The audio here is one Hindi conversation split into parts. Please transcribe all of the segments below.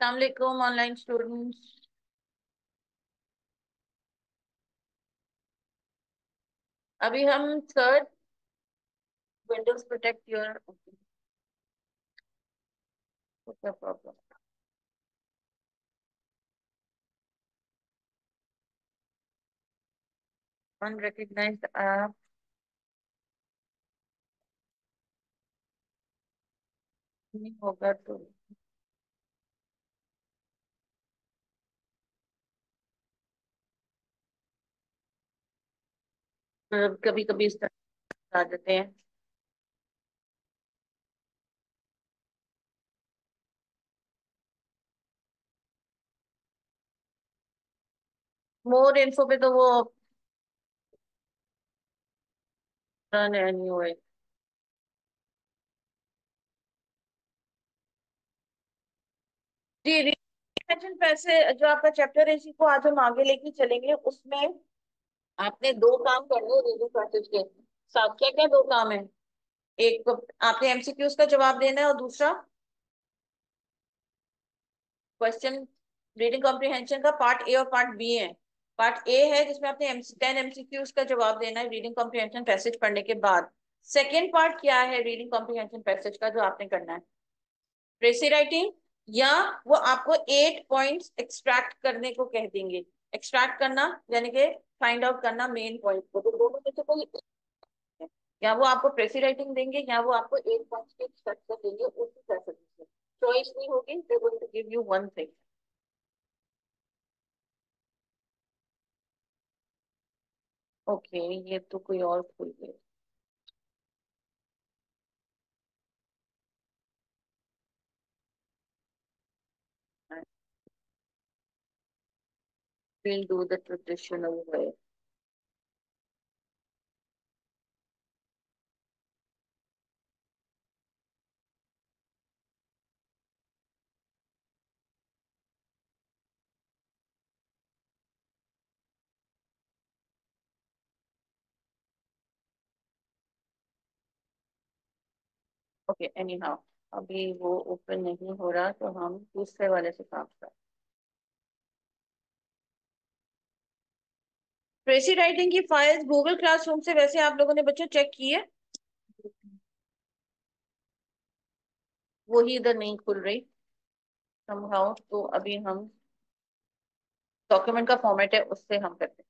अस्सलाम वालेकुम ऑनलाइन स्टूडेंट्स। अभी हम थर्ड विंडोज प्रोटेक्ट योर क्या प्रॉब्लम अनरिकग्नाइज्ड ऐप नहीं होगा तो कभी कभी इस तरह आ जाते हैं। मोर इन्फो पे तो वो रन एनीवे। जी रिटेंशन पैसे जो आपका चैप्टर है इसी को आज हम आगे लेके चलेंगे। उसमें आपने दो काम करने रीडिंग पैसेज के साथ। क्या क्या दो काम है? एक तो आपने एमसीक्यूज का जवाब देना है और दूसरा क्वेश्चन रीडिंग कॉम्प्रिहेंशन का पार्ट ए और पार्ट बी है। पार्ट ए है जिसमें आपने 10 एमसीक्यूज का जवाब देना है रीडिंग कॉम्प्रिहेंशन पैसेज पढ़ने के बाद। सेकेंड पार्ट क्या है रीडिंग कॉम्प्रिहेंशन पैसेज का जो आपने करना है? प्रेसी राइटिंग, या वो आपको 8 पॉइंट्स एक्सट्रैक्ट करने को कह देंगे। एक्सट्रैक्ट करना यानी कि फाइंड आउट करना मेन पॉइंट को, तो दोनों में से कोई एक है। या वो आपको प्रेसी राइटिंग देंगे या वो आपको 8 पॉइंट्स के स्ट्रक्चर देंगे उसी पैसेज से। चॉइस नहीं होगी, they going to give you one thing. Okay, ये तो कोई और खुल गया। We'll do the traditional way. Okay any how, अभी वो ओपन नहीं हो रहा तो हम दूसरे वाले से काम करें। ट्रेसी राइटिंग की फाइल्स गूगल क्लासरूम से वैसे आप लोगों ने बच्चों चेक की है? वही इधर नहीं खुल रही समहाउ, तो अभी हम डॉक्यूमेंट का फॉर्मेट है उससे हम करते हैं।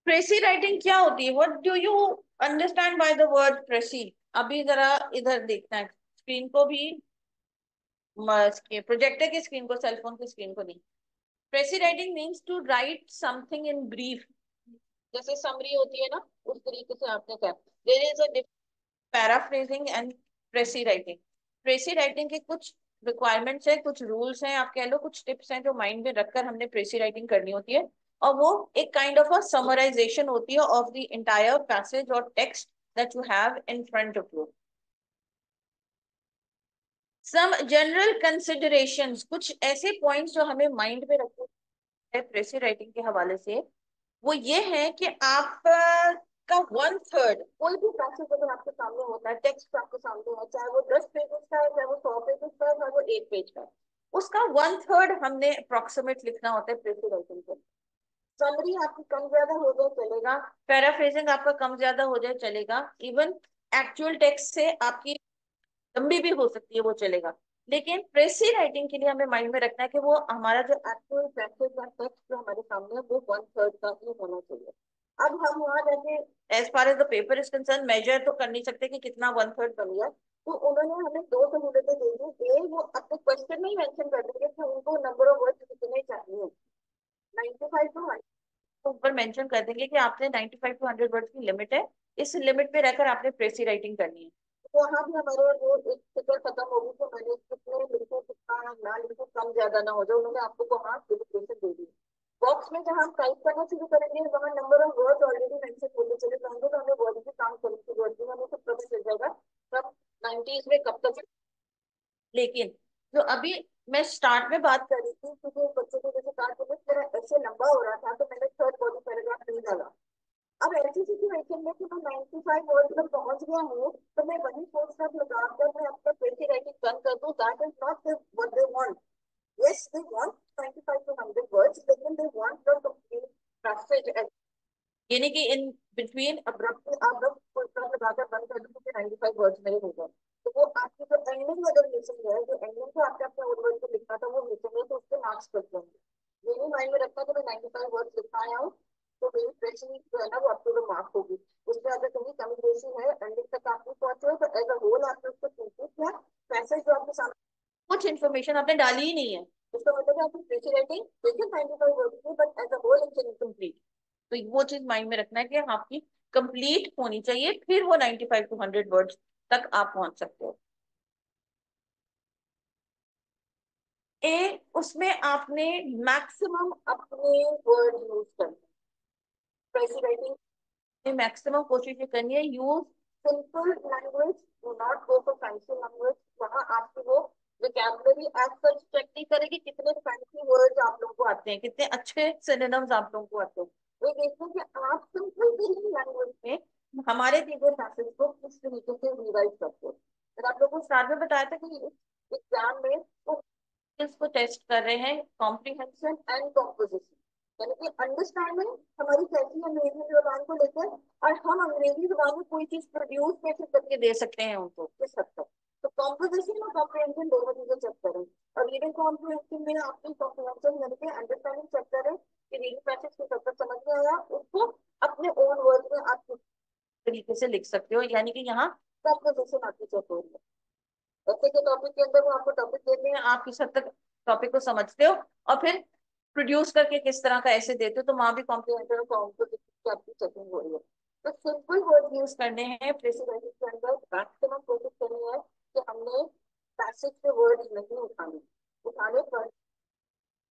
ट्रेसी राइटिंग क्या होती है? What do you understand by the word Tracy? अभी जरा इधर देखना है, स्क्रीन को भी, प्रोजेक्टर की स्क्रीन को, सेलफोन की स्क्रीन को नहीं। Précis writing means to write something in brief. जैसे समरी होती है ना, उस तरीके से आपने कहा। There is a paraphrasing and précis writing. Précis writing के कुछ रिक्वायरमेंट्स है, कुछ रूल्स हैं, आप कह लो कुछ टिप्स हैं जो माइंड में रखकर हमने प्रेसी राइटिंग करनी होती है। और वो एक काइंड ऑफ अ समराइजेशन होती है ऑफ द इंटायर पैसेज और text that you have in front of you. Some general considerations, कुछ ऐसे पॉइंट्स जो हमें माइंड में रखने हैं प्रेसी राइटिंग के हवाले से, वो ये है कि आप का 1/3 कोई भी पैसेज अगर आपके सामने होता है, टेक्स्ट आपके सामने है, चाहे वो 10 पेजेस का है, चाहे वो 100 पेजेस का है, चाहे वो 1 पेज का है, उसका 1/3 हमने अप्रोक्सीमेट लिखना होता है प्रेसी राइटिंग पे। समरी आपकी कम ज्यादा हो जाए चलेगा, पैराफ्रेजिंग आपका कम ज्यादा हो जाए चलेगा, इवन एक्चुअल टेक्स्ट से आपकी लंबी भी हो सकती है, वो चलेगा। लेकिन प्रेसी राइटिंग के लिए हमें माइंड में रखना है कि वो हमारा जो एक्चुअल पैसेज या टेक्स्ट जो हमारे सामने है वो 1/3 का ही होना चाहिए। अब हम वहां जाके as far as the paper is concern major तो कर नहीं सकते कि कितना 1/3 बन गया। तो उन्होंने हमें दो सहूलतें दी थी। ए, वो अपने क्वेश्चन में ही मेंशन कर देंगे कि उनको नंबर ऑफ वर्ड्स कितने चाहिए। 95 तो ऊपर मेंशन कर देंगे कि आपने 95 to 100 वर्ड्स की लिमिट है, इस लिमिट पे रहकर आपने प्रेसी राइटिंग करनी है। तो वहां भी हमारे वो एक फिक्र खत्म होगी कि मैंने कितने लिखो कितना ना लिखो, कम ज्यादा ना हो जाए। उन्होंने आपको वहां लिमिटेशन दे दी। बॉक्स में जहां हम टाइप करना शुरू करेंगे वहां number of word already mention होते चले जाएंगे, तो हमें वर्ड की काम करने की जरूरत नहीं, हमें सब पता चल जाएगा कब 90s में कब तक। लेकिन जो अभी मैं स्टार्ट में बात कर रही थी, क्योंकि बच्चों को जैसे कहा कि मेरा ऐसे लंबा हो रहा था तो मैंने थर्ड बॉडी पैराग्राफ नहीं डाला। अब ऐसी सिचुएशन में कि मैं 95 वर्ड तक पहुंच गया हूँ, तो मैं वही फोर्स तक लगाकर मैं अपना प्रेसी राइटिंग बंद कर दूं, that is not what they want. Yes they want 95 to 100 words, लेकिन they want the complete passage, यानी कि इन बिटवीन अब्रप्टली आप बस फुल स्टॉप लगाकर बंद कर दो कि 95 वर्ड्स मेरे हो गए। तो वो आपकी जो एंडिंग अगर मिसिंग है, जो एंडिंग को आपने अपने ओन वर्ड को लिखा था वो मिसिंग है, तो उसके मार्क्स कट जाएंगे। ये नहीं माइंड में रखना कि मैं 95 वर्ड्स लिख पाया हूँ तो मेरी प्रेसिंग जो है ना वो आपको मार्क होगी। उसमें अगर कहीं कमी बेसी है, एंडिंग तक आप नहीं पहुंचे हो, तो एज अ होल आपने उसको कंप्लीट किया, पैसेज जो आपके सामने कुछ इन्फॉर्मेशन आपने डाली ही नहीं है, उसका मतलब है आपकी प्रेसी राइटिंग देखिए 95 वर्ड्स की, but as a whole it's incomplete. तो वो चीज माइंड में रखना है कि आपकी कंप्लीट होनी चाहिए, फिर वो 95 to 100 वर्ड्स तक आप पहुंच सकते हो। उसमें आपने मैक्सिमम अपने वर्ड यूज करने, प्रेसी राइटिंग में मैक्सिमम कोशिश ये करनी है, use simple language, do not go for fancy language. वहां आपकी वो वोकैबुलरी एज सच चेक नहीं करेगी कितने फैंसी वर्ड्स आप लोगों को आते हैं, कितने अच्छे सिनोनिम्स आप लोगों को आते हैं। वो देखो कि आप सिंपल लैंग्वेज में हमारे दी गए पैसेज को किस तरीके से रिवाइज करते हो। फिर आप लोगों को स्टार्ट में बताया था कि एग्जाम में तो इसको टेस्ट कर रहे हैं, कॉम्प्रीहेंशन एंड कॉम्पोजिशन, यानी कि अंडरस्टैंडिंग हमारी कैसी है अंग्रेजी जबान को लेकर, और हम अंग्रेजी जबान में कोई चीज प्रोड्यूस कैसे करके दे सकते हैं उनको किस हद तक। तो कॉम्पोजिशन और कॉम्प्रीहेंशन दोनों चीजें चेक करें, और रीडिंग कॉम्प्रीहेंशन में आपकी कॉम्प्रीहेंशन यानी कि अंडरस्टैंडिंग चेक करें कि रीडिंग पैसेज किस हद तक समझ में आया, उसको अपने ओन वर्ड में आप किस तरीके से लिख सकते हो, यानी कि यहाँ कॉम्पोजिशन आपकी चेक हो रही है। बच्चे के टॉपिक के अंदर वो आपको टॉपिक देते हैं, आप किस हद तक टॉपिक को समझते हो, और फिर प्रोड्यूस करके किस तरह का ऐसे देते हो, तो वहां भी कॉम्प्लीमेंट्री फॉर्म को की आपकी चेकिंग हो रही है। तो सिंपल वर्ड यूज करने हैं प्रेसिडेंट के अंदर, मैक्सिमम कोशिश करनी है कि हमने पैसेज के वर्ड नहीं उठाने, उठाने पर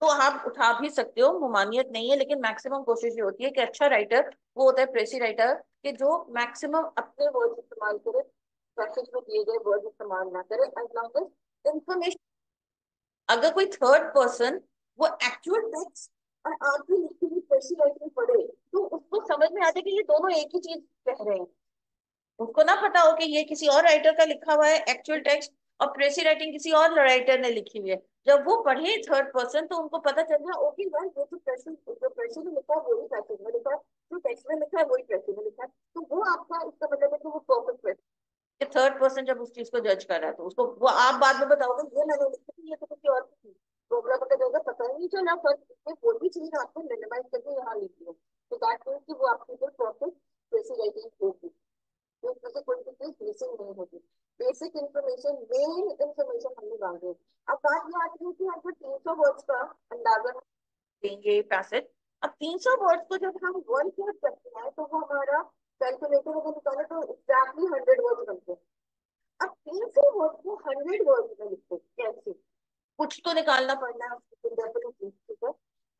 तो आप उठा भी सकते हो, ममानियत नहीं है, लेकिन मैक्सिमम कोशिश ये होती है कि अच्छा राइटर वो होता है प्रेसी राइटर कि जो मैक्सिमम अपने वर्ड इस्तेमाल करे, पैसेज में दिए गए वर्ड इस्तेमाल ना करे, एज लॉन्ग एज इंफॉर्मेशन। अगर कोई थर्ड पर्सन वो एक्चुअल टेक्स्ट और आपकी लिखी हुई प्रेसी राइटिंग पढ़े, तो उसको समझ में आ जाए कि ये दोनों एक ही चीज कह रहे हैं। उसको ना पता हो कि ये किसी और राइटर का लिखा हुआ है एक्चुअल टेक्स्ट, और प्रेसी राइटिंग किसी और राइटर ने लिखी हुई है। जब वो पढ़े थर्ड पर्सन, तो उनको पता चल जाए ओके यार ये जो प्रेसी में लिखा है वही पैसेज में लिखा है, जो टेक्स्ट में लिखा है वही प्रेसी में लिखा है। तो वो आपका इसका मतलब है कि वो परफेक्ट कि थर्ड पर्सन जब उस चीज को जज कर रहा है, तो उसको वो आप बाद में बताओगे ये मैंने लिखी थी, ये तो किसी और की थी, तो अगला पता चलेगा पता ही नहीं चला, पर इसमें कोई भी चीज आपको मिनिमाइज करके यहाँ लिखी है, तो दैट मीन्स कि वो आपकी जो परफेक्ट जैसी राइटिंग होगी, तो इसमें से कोई भी चीज मिसिंग नहीं होगी। बेसिक इन्फॉर्मेशन, मेन इन्फॉर्मेशन हमने मांगी। अब बात ये आती है कि हमको 300 वर्ड्स का अंदाजा देंगे पैसेज। अब 300 वर्ड्स को जब हम वन थर्ड करते हैं, तो वो हमारा कैलकुलेटर अगर निकाले तो एग्जैक्टली 100 वर्ड्स बनते हैं। अब 300 वर्ड को 100 वर्ड में लिखते कैसे, कुछ तो निकालना पड़ना है उसकी डेफिनेटली, ठीक है।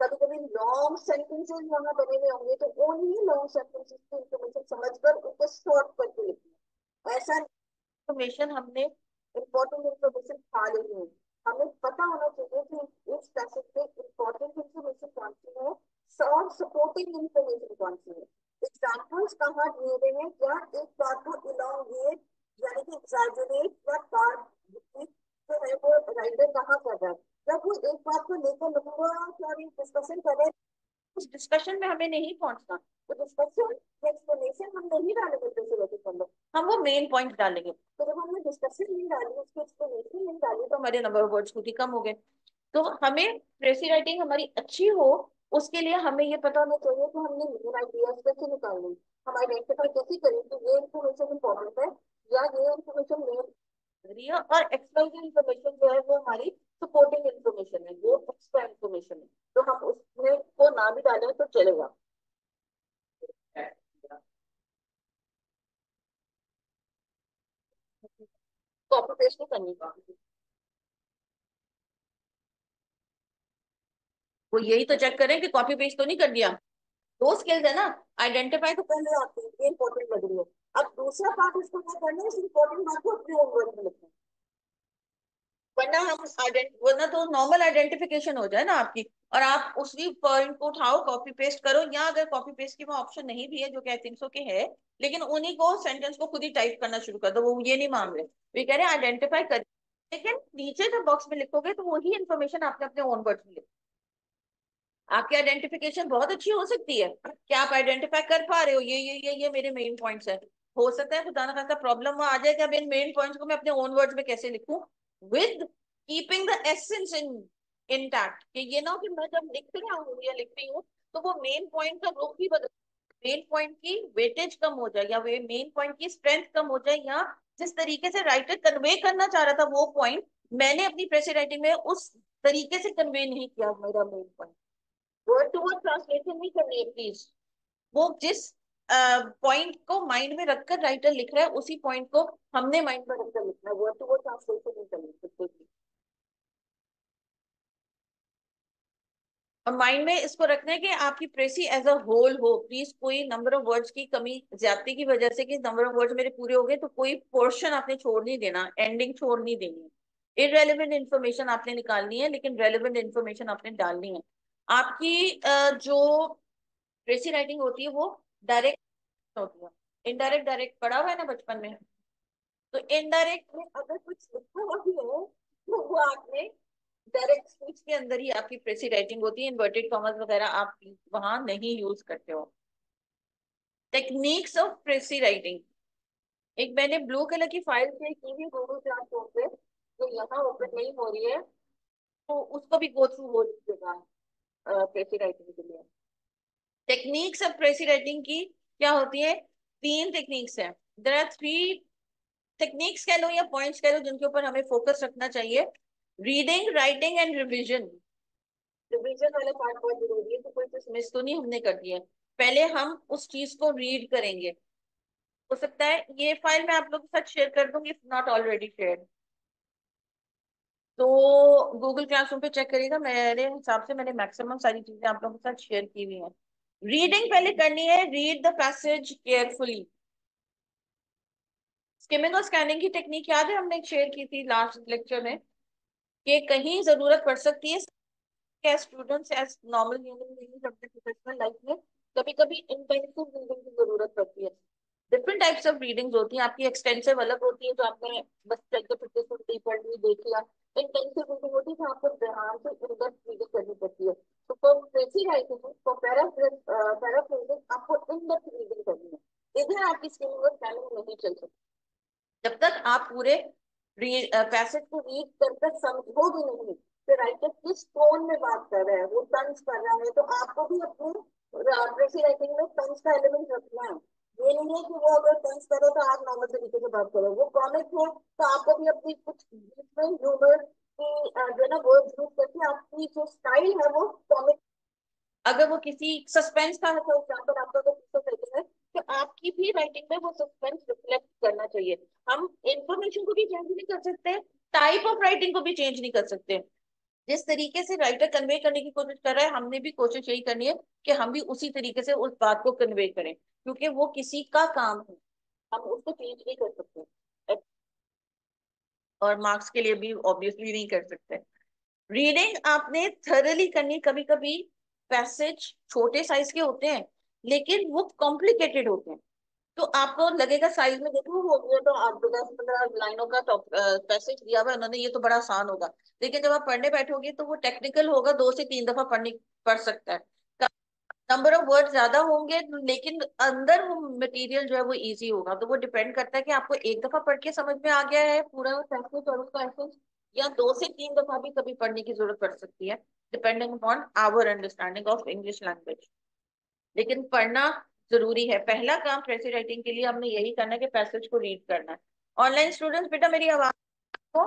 कभी कभी लॉन्ग सेंटेंसेस वहां बने हुए होंगे, तो ओनली लॉन्ग सेंटेंसेस की इंफॉर्मेशन समझकर उनको शॉर्ट करके लिखना है। ऐसा इंफॉर्मेशन हमने इम्पोर्टेंट इंफॉर्मेशन खा लेनी है, हमें पता होना चाहिए कि इस पैसेज में इम्पोर्टेंट इंफॉर्मेशन कौन सी है, और सपोर्टिंग इंफॉर्मेशन कौन सी है। एग्जाम्पल्स कहाँ दिए गए हैं, क्या एक बात को इलॉन्गेट यानी कि एग्जैजरेट या बात जो है वो राइटर कहाँ कर रहा है, जब वो एक बात को लेकर लंबा सारी डिस्कशन कर रहे हैं, उस डिस्कशन में हमें नहीं पहुंचना। तो डिस्कशन एक्सप्लेनेशन हम नहीं डालेंगे प्रेसिडेंट के अंदर, हम वो मेन पॉइंट डालेंगे। तो जब हमने डिस्कशन नहीं डाली, उसकी एक्सप्लेनेशन नहीं डाली, तो हमारे नंबर ऑफ वर्ड्स खुद ही कम हो गए। तो हमें प्रेसी राइटिंग हमारी अच्छी हो, उसके लिए हमें ये पता होना चाहिए कि हमने मेन आइडियाज कैसे निकालने, हम आइडेंटिफाई कैसे करें कि ये इन्फॉर्मेशन इंपॉर्टेंट है या ये इन्फॉर्मेशन मेन रही है, और एक्सट्रा इन्फॉर्मेशन जो है वो हमारी सपोर्टिंग इन्फॉर्मेशन है, वो एक्स्ट्रा इन्फॉर्मेशन है, तो हम उसमें को ना भी डालें तो चलेगा। कॉपी पेस्ट नहीं करनी का, वो यही तो चेक करें कि कॉपी पेस्ट तो नहीं कर दिया। दो स्किल्स है ना, आइडेंटिफाई तो पहले आती है, ये इंपॉर्टेंट लग रही है। अब दूसरा पार्ट उसको क्या करना है, इस इंपॉर्टेंट बात को अपने ओन वर्ड में लिखना है। वरना तो नॉर्मल आइडेंटिफिकेशन हो जाए ना आपकी, और आप उसी पॉइंट को उठाओ, कॉपी पेस्ट करो, या अगर कॉपी पेस्ट की वो ऑप्शन नहीं भी है, जो कि आई थिंक सो के है, लेकिन उन्हीं को सेंटेंस को खुद ही टाइप करना शुरू कर दो, वो ये नहीं मांग रहे, वे कह रहे हैं आइडेंटिफाई कर, लेकिन नीचे जब बॉक्स में लिखोगे तो वही इन्फॉर्मेशन आपने अपने ओन वर्ड्स में लिखी। आपकी आइडेंटिफिकेशन बहुत अच्छी हो सकती है कि आप आइडेंटिफाई कर पा रहे हो, ये मेरे मेन पॉइंट्स है। हो सकता है खुदा ना खास्ता प्रॉब्लम वो आ जाए कि अब इन मेन पॉइंट्स को मैं अपने ओन वर्ड्स में कैसे लिखूं, with keeping the essence in intact, कि ये ना हो कि मैं जब लिख रहा हूँ या लिख रही हूँ तो वो मेन पॉइंट का रूप ही बदल, मेन पॉइंट की वेटेज कम हो जाए, या वे मेन पॉइंट की स्ट्रेंथ कम हो जाए, या जिस तरीके से राइटर कन्वे करना चाह रहा था वो पॉइंट मैंने अपनी प्रेस राइटिंग में उस तरीके से कन्वे नहीं किया, मेरा main point. Word to word translation नहीं करनी है प्लीज। वो जिस पॉइंट को माइंड में रखकर राइटर लिख रहा है उसी पॉइंट को हमने माइंड में रखकर लिखना है, वर्ड टू वर्ड ट्रांसलेशन नहीं करनी बिल्कुल भी। और माइंड में इसको रखना है कि आपकी प्रेसी एज अ होल हो, प्लीज कोई नंबर ऑफ वर्ड्स की कमी ज्यादती की वजह से कि नंबर ऑफ वर्ड्स मेरे पूरे हो गए तो कोई पोर्शन आपने छोड़ नहीं देना, एंडिंग छोड़ नहीं देनी है। इररेलेवेंट इन्फॉर्मेशन आपने निकालनी है, लेकिन रेलेवेंट इन्फॉर्मेशन आपने डालनी है। आपकी जो प्रेसी राइटिंग होती है वो डायरेक्ट होती है, इनडायरेक्ट डायरेक्ट पढ़ा हुआ है ना बचपन में, तो इनडायरेक्ट में अगर कुछ लिखा हुआ भी है तो वो आपने डायरेक्ट स्पीच के अंदर ही आपकी प्रेसी राइटिंग होती है, इन्वर्टेड कॉमर्स वगैरह आप वहां नहीं यूज करते हो। टेक्निक्स ऑफ प्रेसी राइटिंग, एक मैंने ब्लू कलर की फाइल शेयर की हुई गूगल क्लासरूम पे, जो यहाँ ओपन नहीं हो रही है, तो उसको भी गो थ्रू हो लीजिएगा प्रेसी राइटिंग के लिए। टेक्निक्स ऑफ प्रेसी राइटिंग की क्या होती है, तीन टेक्निक्स है। देयर आर थ्री टेक्निक्स कह लो या पॉइंट्स कह लो जिनके ऊपर हमें फोकस रखना चाहिए। Reading, writing and revision. Revision वाला पार्ट बहुत जरूरी है, तो कोई चीज मिस तो नहीं हमने कर दी है। पहले हम उस चीज को रीड करेंगे। हो सकता है ये फाइल मैं आप लोगों के साथ शेयर कर दूंगी, इफ नॉट ऑलरेडी शेयर, तो गूगल क्लासरूम पे चेक करिएगा, मेरे हिसाब से मैंने मैक्सिमम सारी चीजें आप लोगों के साथ शेयर की हुई हैं। रीडिंग पहले करनी है, read the passage carefully. Skimming और स्कैनिंग की टेक्निक याद है हमने शेयर की थी लास्ट लेक्चर में, कि कहीं जरूरत पड़ सकती है as students, as normal human beings अपने प्रोफेशनल लाइफ में कभी कभी इंटेंसिव रीडिंग की जरूरत पड़ती है। डिफरेंट टाइप्स ऑफ रीडिंग्स होती हैं, आपकी एक्सटेंसिव अलग होती है जो आपने बस चल के फिर सुनती पढ़ ली देख लिया। इंटेंसिव रीडिंग होती है जहाँ आपको ध्यान से इन डेप्थ रीडिंग करनी पड़ती है। तो फॉर प्रेसी राइटिंग, फॉर पैराफ्रेजिंग आपको इन डेप्थ रीडिंग करनी है, इधर आपकी स्किमिंग और स्कैनिंग नहीं चल सकती जब तक आप पूरे पैसेज को रीड कर कर समझोगे नहीं कि राइटर किस टोन में बात कर रहा है, वो तंज कर रहा है, तो आपको भी अपनी प्रेसी राइटिंग में तंज का एलिमेंट रखना है। ये नहीं है कि वो अगर तंज करे तो आप नॉर्मल तरीके से बात करो, वो कॉमिक है तो आपको भी अपनी कुछ डिफरेंट ह्यूमर की जो है ना वर्ड्स यूज करके आपकी जो स्टाइल है वो कॉमिक, अगर वो किसी सस्पेंस का है फॉर एग्जाम्पल आपका अगर पीछे राइटिंग है तो आपकी भी राइटिंग में वो सस्पेंस रिफ्लेक्ट करना चाहिए। हम इंफॉर्मेशन को भी चेंज नहीं कर सकते, टाइप ऑफ राइटिंग को भी चेंज नहीं कर सकते। जिस तरीके से राइटर कन्वे करने की कोशिश कर रहा है हमने भी कोशिश यही करनी है कि हम भी उसी तरीके से उस बात को कन्वे करें, क्योंकि वो किसी का काम है, हम उसको चेंज नहीं कर सकते, और मार्क्स के लिए भी ऑब्वियसली नहीं कर सकते। रीडिंग आपने थरली करनी, कभी कभी पैसेज छोटे साइज के होते हैं लेकिन वो कॉम्प्लिकेटेड होते हैं, तो आपको लगेगा साइज में देखो हो गया तो आप 10-15 लाइनों का पैसेज दिया हुआ है उन्होंने, ये तो बड़ा आसान होगा, लेकिन जब आप पढ़ने बैठोगे तो वो टेक्निकल होगा, 2 से 3 दफा पढ़नी पढ़ सकता है, नंबर ऑफ वर्ड ज्यादा होंगे, लेकिन अंदर वो मटेरियल जो है वो इजी होगा। तो वो डिपेंड करता है कि आपको एक दफा पढ़ के समझ में आ गया है पूरा पैसेज और उसका एसेंस, या 2 से 3 दफा भी कभी पढ़ने की जरूरत पड़ सकती है, depending upon our understanding of English language. लेकिन पढ़ना जरूरी है, पहला काम प्रेसी राइटिंग के लिए हमने यही करना है कि पैसेज को रीड करना है। ऑनलाइन स्टूडेंट्स बेटा मेरी आवाज को,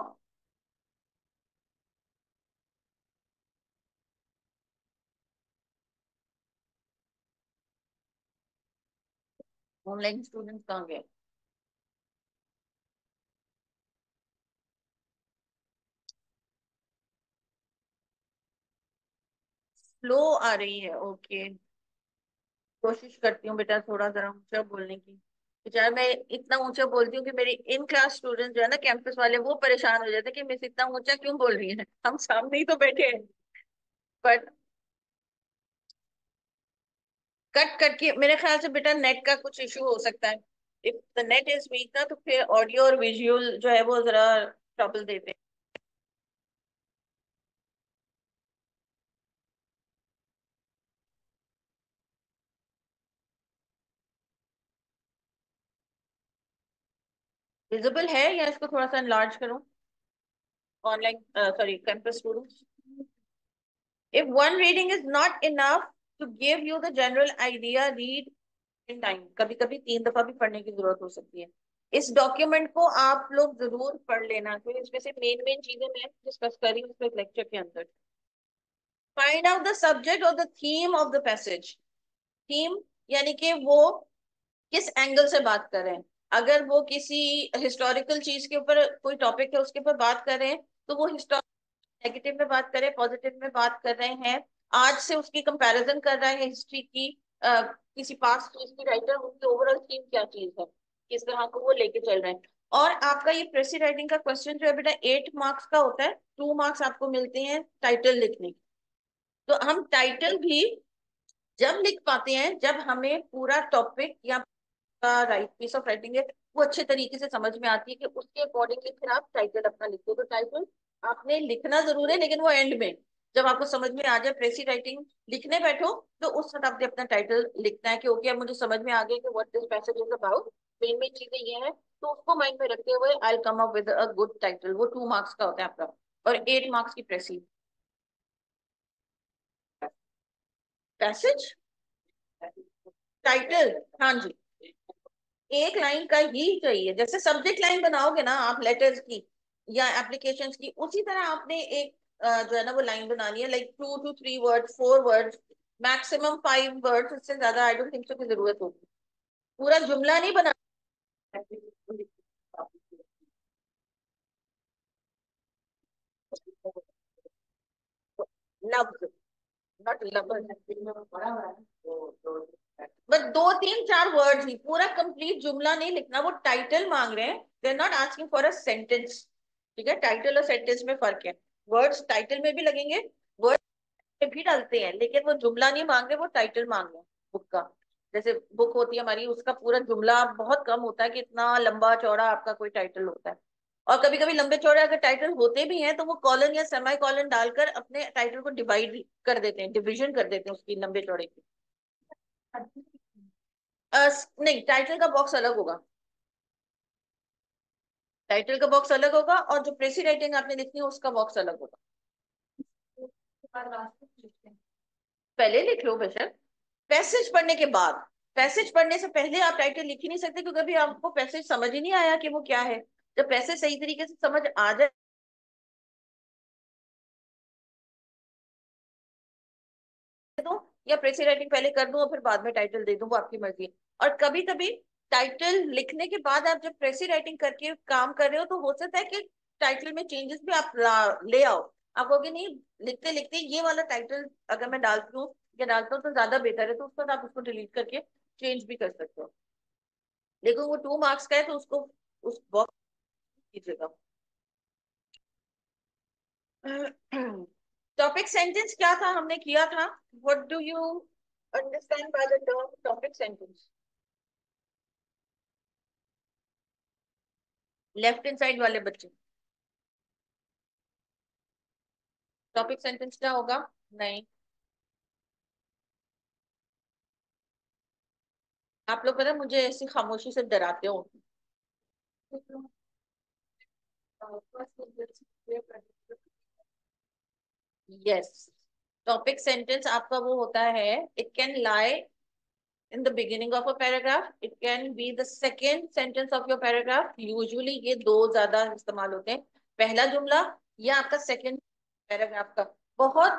ऑनलाइन स्टूडेंट्स कहाँ गए, स्लो आ रही है, ओके। कोशिश करती हूँ बेटा थोड़ा जरा ऊंचा बोलने की। बेचारा, मैं इतना ऊंचा बोलती हूँ कि मेरी इन क्लास स्टूडेंट जो है ना, कैंपस वाले, वो परेशान हो जाते हैं कि मिस इतना ऊंचा क्यों बोल रही है, हम सामने ही तो बैठे हैं। बट कट करके मेरे ख्याल से बेटा नेट का कुछ इशू हो सकता है। If the net is weak ना, तो फिर ऑडियो और विजुअल जो है वो जरा ट्रबल देते हैं। विजिबल है या इसको थोड़ा सा enlarge करूं? Online, sorry, campus students, if one reading is not enough to give you the general idea, read in time। कभी कभी 3 दफा भी पढ़ने की जरूरत हो सकती है। इस डॉक्यूमेंट को आप लोग जरूर पढ़ लेना, क्योंकि इसमें से मेन मेन चीजें मैं डिस्कस करी हूँ इस लेक्चर के अंदर। फाइंड आउट द सब्जेक्ट और the theme of the passage. Theme यानी कि वो किस एंगल से बात कर रहे हैं। अगर वो किसी हिस्टोरिकल चीज के ऊपर कोई टॉपिक है उसके ऊपर बात कर रहे हैं, तो वो नेगेटिव में बात करें, पॉजिटिव में बात कर रहे हैं, आज से उसकी कंपैरिजन कर रहा है हिस्ट्री की, किसी पास्ट चीज की राइटर, उनकी ओवरऑल थीम क्या चीज है, किस तरह को वो लेके चल रहे हैं। और आपका ये प्रेसी राइटिंग का क्वेश्चन जो है बेटा 8 मार्क्स का होता है। 2 मार्क्स आपको मिलते हैं टाइटल लिखने के। तो हम टाइटल भी जब लिख पाते हैं जब हमें पूरा टॉपिक या राइट पीस ऑफ राइटिंग है वो अच्छे तरीके से समझ में आती है, कि उसके अकॉर्डिंगली फिर आप टाइटल अपना लिखते हो। तो टाइटल आपने लिखना जरूर है, लेकिन वो एंड में जब आपको समझ में आ जाए, प्रेसी राइटिंग लिखने बैठो, तो उस वक्त आपने अपना टाइटल लिखना है कि ओके अब मुझे समझ में आ गया कि what this passage is about, main main चीजें ये हैं। तो उसको माइंड में रखते हुए I will come up with a good title. वो 2 मार्क्स का होता है आपका, और 8 मार्क्स की प्रेसी। पैसेज, टाइटल, हाँ जी, एक लाइन का ही चाहिए। जैसे सब्जेक्ट लाइन बनाओगे ना आप लेटर्स की या एप्लीकेशंस की, उसी तरह आपने एक जो है ना वो लाइन बनानी है, like 2 to 3 words, 4 words, maximum 5 words. इससे ज्यादा आई डोंट थिंक सो की जरूरत होगी। पूरा जुमला नहीं बना। लफ्ज, नॉट लफ्ज, बस 2 3 4 वर्ड्स ही, पूरा कंप्लीट जुमला नहीं लिखना। वो टाइटल मांग रहे हैं, they are not asking for a sentence. ठीक है, टाइटल और सेंटेंस में फर्क है। वर्ड्स टाइटल में भी लगेंगे, वर्ड में भी डालते हैं, लेकिन वो जुमला नहीं मांग रहे, वो टाइटल मांग रहे हैं बुक का। जैसे बुक होती है हमारी, उसका पूरा जुमला बहुत कम होता है कि इतना लंबा चौड़ा आपका कोई टाइटल होता है। और कभी कभी लंबे चौड़े अगर टाइटल होते भी हैं, तो वो कॉलन या सेमी कॉलन डालकर अपने टाइटल को डिवाइड कर देते हैं, डिविजन कर देते हैं उसकी लंबे चौड़े की। नहीं, टाइटल का बॉक्स अलग होगा। टाइटल का बॉक्स अलग होगा, और जो प्रेसी राइटिंग आपने लिखनी है उसका बॉक्स अलग होगा। पहले लिख लो बेशक, पैसेज पढ़ने के बाद। पैसेज पढ़ने से पहले आप टाइटल लिख ही नहीं सकते, क्योंकि अभी आपको पैसेज समझ ही नहीं आया कि वो क्या है। जब पैसेज सही तरीके से समझ आ जाए तो, या प्रेसी राइटिंग पहले कर दूं और फिर बाद में टाइटल दे दूं, वो आपकी मर्जी है। और कभी कभी टाइटल लिखने के बाद आप जब प्रेसी राइटिंग करके काम कर रहे हो, तो हो सकता है कि टाइटल में चेंजेस भी आप ले आओ। आप कहोगे नहीं, लिखते लिखते ये वाला टाइटल अगर मैं डालती हूँ या डालता हूँ तो ज्यादा बेहतर है, तो उसके बाद आप उसको डिलीट करके चेंज भी कर सकते हो। लेकिन वो 2 मार्क्स का है, तो उसको उस बॉक्स कीजिएगा। टॉपिक सेंटेंस क्या था हमने किया था? What do you understand by the term topic sentence? Left hand side वाले बच्चे, टॉपिक सेंटेंस क्या होगा? नहीं, आप लोग पता है मुझे ऐसी खामोशी से डराते हो। यस, टॉपिक सेंटेंस आपका वो होता है, it can lie in the beginning of a paragraph, it can be the second sentence of your paragraph। Usually ये दो ज्यादा इस्तेमाल होते हैं, पहला जुमला या आपका सेकंड पैराग्राफ का। बहुत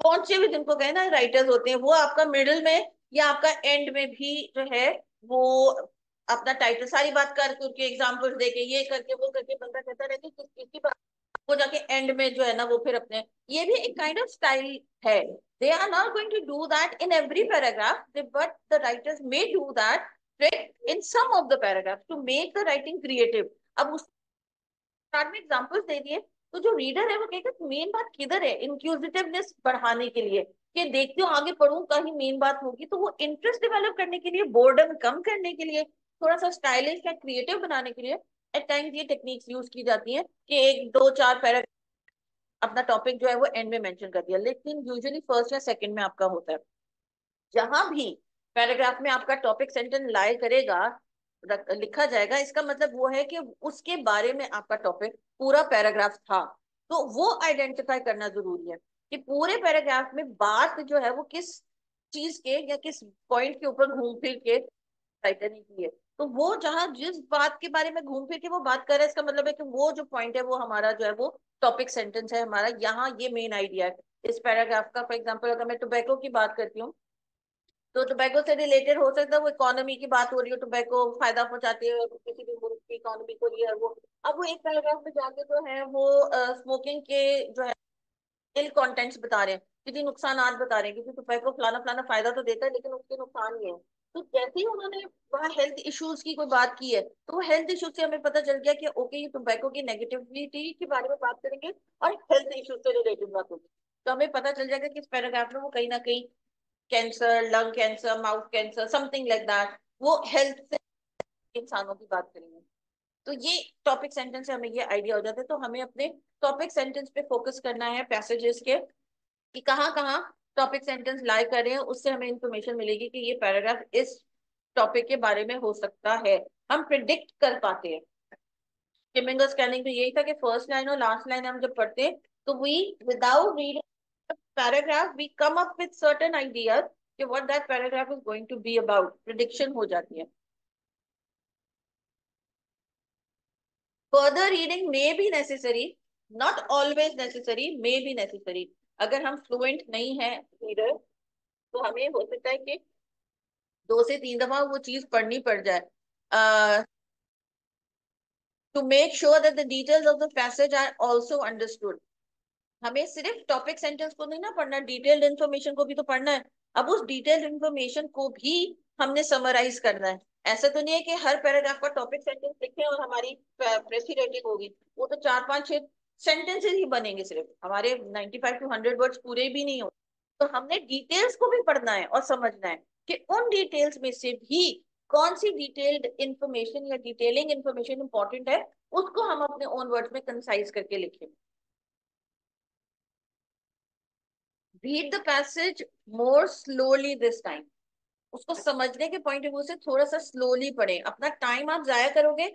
पहुंचे हुए जिनको कहे ना राइटर्स होते हैं, वो आपका मिडिल में या आपका एंड में भी जो है वो अपना टाइटल सारी बात कर करके एग्जाम्पल देके ये करके वो करके बंदा कहता रहता है किस किसकी बात, वो जाके एंड में जो है ना वो फिर अपने, ये भी एक काइंड ऑफ स्टाइल है। They are not going to do that in every paragraph, but the writers may do that in some of the paragraphs to make the writing creative. अब उस स्टार्ट में एग्जांपल्स दे दिए, तो जो रीडर है वो कहेगा मेन बात किधर है, इंक्लूसिवनेस बढ़ाने के लिए कि देखती हूँ आगे पढ़ूं कहीं मेन बात होगी, तो वो इंटरेस्ट डेवलप करने के लिए, बोर्डम कम करने के लिए, थोड़ा सा स्टाइलिश या क्रिएटिव बनाने के लिए एट टाइम्स ये टेक्निक्स यूज की जाती है कि एक दो चार पैराग्राफ अपना टॉपिक जो है वो एंड में मेंशन कर दिया, लेकिन यूजुअली फर्स्ट या सेकंड में आपका होता है। जहां भी पैराग्राफ में आपका टॉपिक सेंटेंस लाई करेगा, लिखा जाएगा, इसका मतलब वो है कि उसके बारे में आपका टॉपिक पूरा पैराग्राफ था। तो वो आइडेंटिफाई करना जरूरी है कि पूरे पैराग्राफ में बात जो है वो किस चीज के या किस पॉइंट के ऊपर घूम फिर के राइटर ने की है। तो वो जहां जिस बात के बारे में घूम फिर के वो बात कर रहा है, इसका मतलब है कि वो जो पॉइंट है वो हमारा जो है वो टॉपिक सेंटेंस है हमारा, यहाँ ये मेन आइडिया है इस पैराग्राफ का। फॉर एग्जाम्पल अगर मैं टोबैको की बात करती हूँ, तो टोबैको से रिलेटेड हो सकता है वो इकोनॉमी की बात हो रही है, टोबैको फायदा पहुंचाती है किसी भी मुल्क की इकोनॉमी को, ये है वो। अब वो एक पैराग्राफ में जाके जो है वो स्मोकिंग के जो है इल कंटेंट्स बता रहे हैं, कितनी नुकसानात बता रहे हैं, क्योंकि टोबैको फलाना फलाना फायदा तो देता है लेकिन उसके नुकसान ही है। तो जैसे ही उन्होंने वहाँ हेल्थ इश्यूज की कोई बात की है, तो वो हेल्थ इश्यूज से हमें पता चल गया कि ओके ये टोबैको की नेगेटिविटी के बारे में बात करेंगे और हेल्थ इश्यूज से रिलेटेड बात होगी। तो हमें पता चल जाएगा कि इस पैराग्राफ में वो कहीं ना कहीं cancer, lung cancer, mouth cancer, something like that, वो हेल्थ से इंसानों की बात करेंगे। तो ये टॉपिक सेंटेंस से हमें ये आइडिया हो जाता है। तो हमें अपने टॉपिक सेंटेंस पे फोकस करना है पैसेजेस के, कि कहाँ कहाँ टॉपिक सेंटेंस लाई कर रहे हैं, उससे हमें इंफॉर्मेशन मिलेगी कि ये पैराग्राफ इस टॉपिक के बारे में हो सकता है, हम प्रिडिक्ट कर पाते हैं। स्किमिंग और स्कैनिंग तो यही था कि फर्स्ट लाइन और लास्ट लाइन हम जब पढ़ते हैं तो we without reading paragraph we come up with certain ideas कि what that paragraph is going to be about, prediction हो जाती है। Further reading may be necessary, not always necessary, may be necessary. अगर हम फ्लुएंट नहीं है रीडर, तो हमें हो सकता है कि 2 से 3 दफा वो चीज पढ़नी पड़ जाए, to make sure that the details of the passage are also understood. हमें सिर्फ टॉपिक सेंटेंस को नहीं ना पढ़ना, डिटेल्ड इन्फॉर्मेशन को भी तो पढ़ना है। अब उस डिटेल्ड इन्फॉर्मेशन को भी हमने समराइज करना है। ऐसा तो नहीं है कि हर पैराग्राफ का टॉपिक सेंटेंस लिखें और हमारी प्रेसी रेटिंग होगी। वो तो 4 5 6 सेंटेंसेस ही बनेंगे, सिर्फ हमारे 95 to 100 वर्ड्स पूरे भी नहीं हो। तो हमने डिटेल्स को भी पढ़ना है और समझना है कि उन डिटेल्स में से भी कौन सी डिटेल्ड इंफॉर्मेशन या डिटेलिंग इंफॉर्मेशन इंपॉर्टेंट है, उसको हम अपने ओन वर्ड्स में कंसाइज करके लिखें। Read the passage more slowly this time. उसको समझने के पॉइंट ऑफ व्यू से थोड़ा सा स्लोली पढ़ें, अपना टाइम आप जाया करोगे।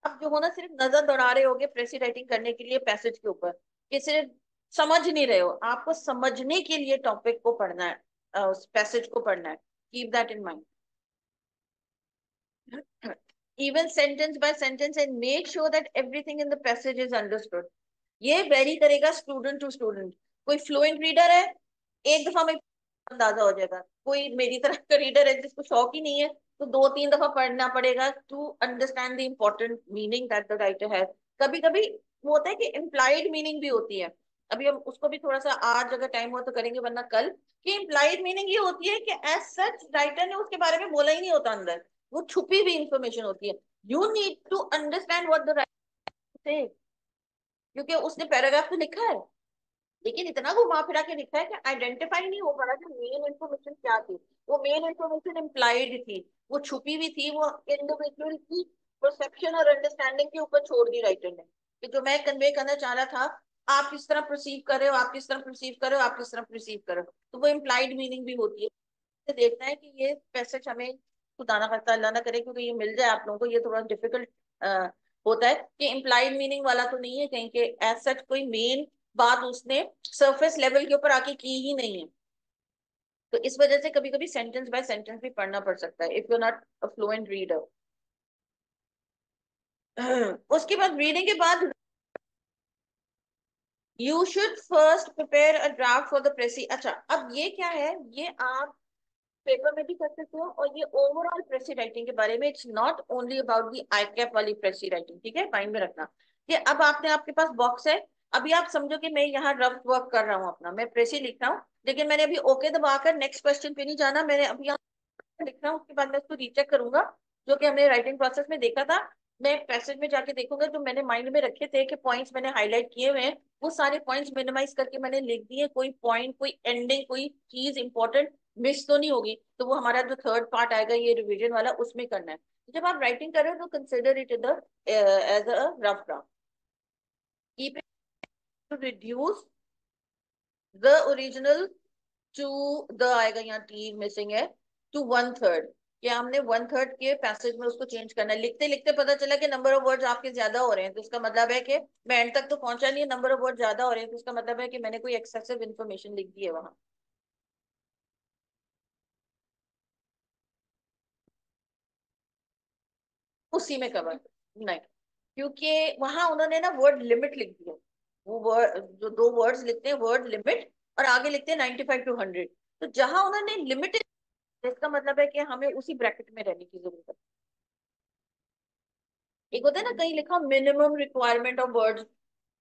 आप जो हो ना सिर्फ नजर दौड़ा रहे होगे प्रेसी राइटिंग करने के लिए पैसेज के ऊपर, कि सिर्फ समझ नहीं रहे हो, आपको समझने के लिए टॉपिक को पढ़ना है, उस पैसेज को पढ़ना है। Keep that in mind. even sentence by sentence and make sure that everything in the passage is understood। ये वेरी करेगा स्टूडेंट टू स्टूडेंट। कोई फ्लुएंट रीडर है, एक दफा में अंदाजा हो जाएगा। कोई मेरी तरह का रीडर है जिसको शौक ही नहीं है, तो 2 3 दफा पढ़ना पड़ेगा to understand the important meaning that the writer has. कभी कभी वो होता है कि इम्प्लाइड मीनिंग भी होती है, अभी हम उसको भी थोड़ा सा आज अगर टाइम हो तो करेंगे, वरना कल। कि इम्प्लाइड मीनिंग ये होती है कि एज सच राइटर ने उसके बारे में बोला ही नहीं होता अंदर, वो छुपी हुई इंफॉर्मेशन होती है। You need to understand what the writer से, क्योंकि उसने पैराग्राफ तो लिखा है लेकिन इतना घुमा फिरा के लिखा है कि आइडेंटिफाई नहीं हो पा रहा कि मेन इन्फॉर्मेशन क्या थी। वो मेन इन्फॉर्मेशन इम्प्लाइड थी, वो छुपी हुई थी, वो इंडिविजुअल की परसेप्शन और अंडरस्टैंडिंग के ऊपर छोड़ दी राइटर ने, कि जो मैं कन्वे करना चाह रहा था आप किस तरह परसीव कर रहे हो, आप किस तरह परसीव कर रहे हो, आप किस तरह परसीव कर रहे हो, तो वो इम्प्लाइड मीनिंग भी होती है। तो देखना है कि ये पैसेज हमें, खुदा ना करता अल्लाह ना करे क्योंकि ये मिल जाए आप लोगों को, ये थोड़ा डिफिकल्ट होता है कि इम्प्लाइड मीनिंग वाला तो नहीं है कहीं के, एज सच कोई मेन बात उसने सरफेस लेवल के ऊपर आके की ही नहीं है। तो इस वजह से कभी कभी सेंटेंस बाय सेंटेंस भी पढ़ना पड़ सकता है if you not a fluent reader. उसके बाद रीडिंग के बाद you should first prepare a draft for the precis. अच्छा, अब ये क्या है, ये आप पेपर में भी कर सकते हो, और ये ओवरऑल प्रेसी राइटिंग के बारे में, it's not only about the I cap वाली प्रेसी राइटिंग, ठीक है, माइंड में रखना। कि अब आपने, आपके पास बॉक्स है, अभी आप समझो कि मैं यहाँ रफ वर्क कर रहा हूँ अपना, मैं प्रेसी लिख रहा हूँ, लेकिन मैंने अभी ओके दबाकर नेक्स्ट क्वेश्चन पे नहीं जाना, मैंने अभी यहाँ लिख रहा हूँ उसके बाद मैं उसको रीचेक करूंगा, जो कि हमने राइटिंग प्रोसेस में देखा था। मैं पैसेज में जाके देखूंगा जो मैंने माइंड में रखे थे कि पॉइंट्स मैंने हाईलाइट किए हुए हैं, वो सारे पॉइंट्स मिनिमाइज करके मैंने लिख दिए, कोई पॉइंट कोई एंडिंग कोई चीज इंपॉर्टेंट मिस तो नहीं होगी। तो वो हमारा जो थर्ड पार्ट आएगा ये रिवीजन वाला, उसमें करना है। जब आप राइटिंग कर रहे हो तो consider it in the as a rough draft. Keep it to reduce the original to the आएगा, यहाँ टी मिसिंग है, टू वन थर्ड। क्या हमने वन थर्ड के पैसेज में उसको चेंज करना है। लिखते लिखते पता चला कि नंबर ऑफ वर्ड्स आपके ज्यादा हो रहे हैं, तो इसका मतलब है कि मैं एंड तक तो पहुंचा नहीं है, नंबर ऑफ वर्ड ज्यादा हो रहे हैं, तो इसका मतलब है कि मैंने कोई एक्सेसिव इन्फॉर्मेशन लिख दी है वहां। उसी में कवर नहीं, क्योंकि वहां उन्होंने ना वर्ड लिमिट लिख दिया। वो वर्ड जो दो वर्ड्स लिखते हैं वर्ड लिमिट, और आगे लिखते हैं 95 to 100। तो जहां उन्होंने लिमिटेड, इसका मतलब है कि हमें उसी ब्रैकेट में रहने की जरूरत है। एक होता है ना कहीं लिखा मिनिमम रिक्वायरमेंट ऑफ वर्ड्स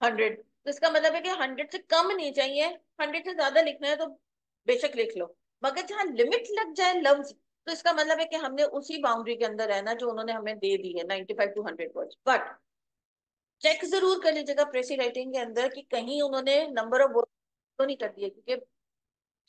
100, तो इसका मतलब है कि 100 से कम नहीं चाहिए, 100 से ज्यादा लिखना है तो बेशक लिख लो। मगर जहाँ लिमिट लग जाए लफ्ज, तो इसका मतलब है कि हमने उसी बाउंड्री के अंदर रहना जो उन्होंने हमें दे दी है, 95 to 100 वर्ड्स। बट चेक जरूर कर लीजिएगा प्रेसी राइटिंग के अंदर कि कहीं उन्होंने नंबर ऑफ वर्ड तो नहीं कर दिए, क्योंकि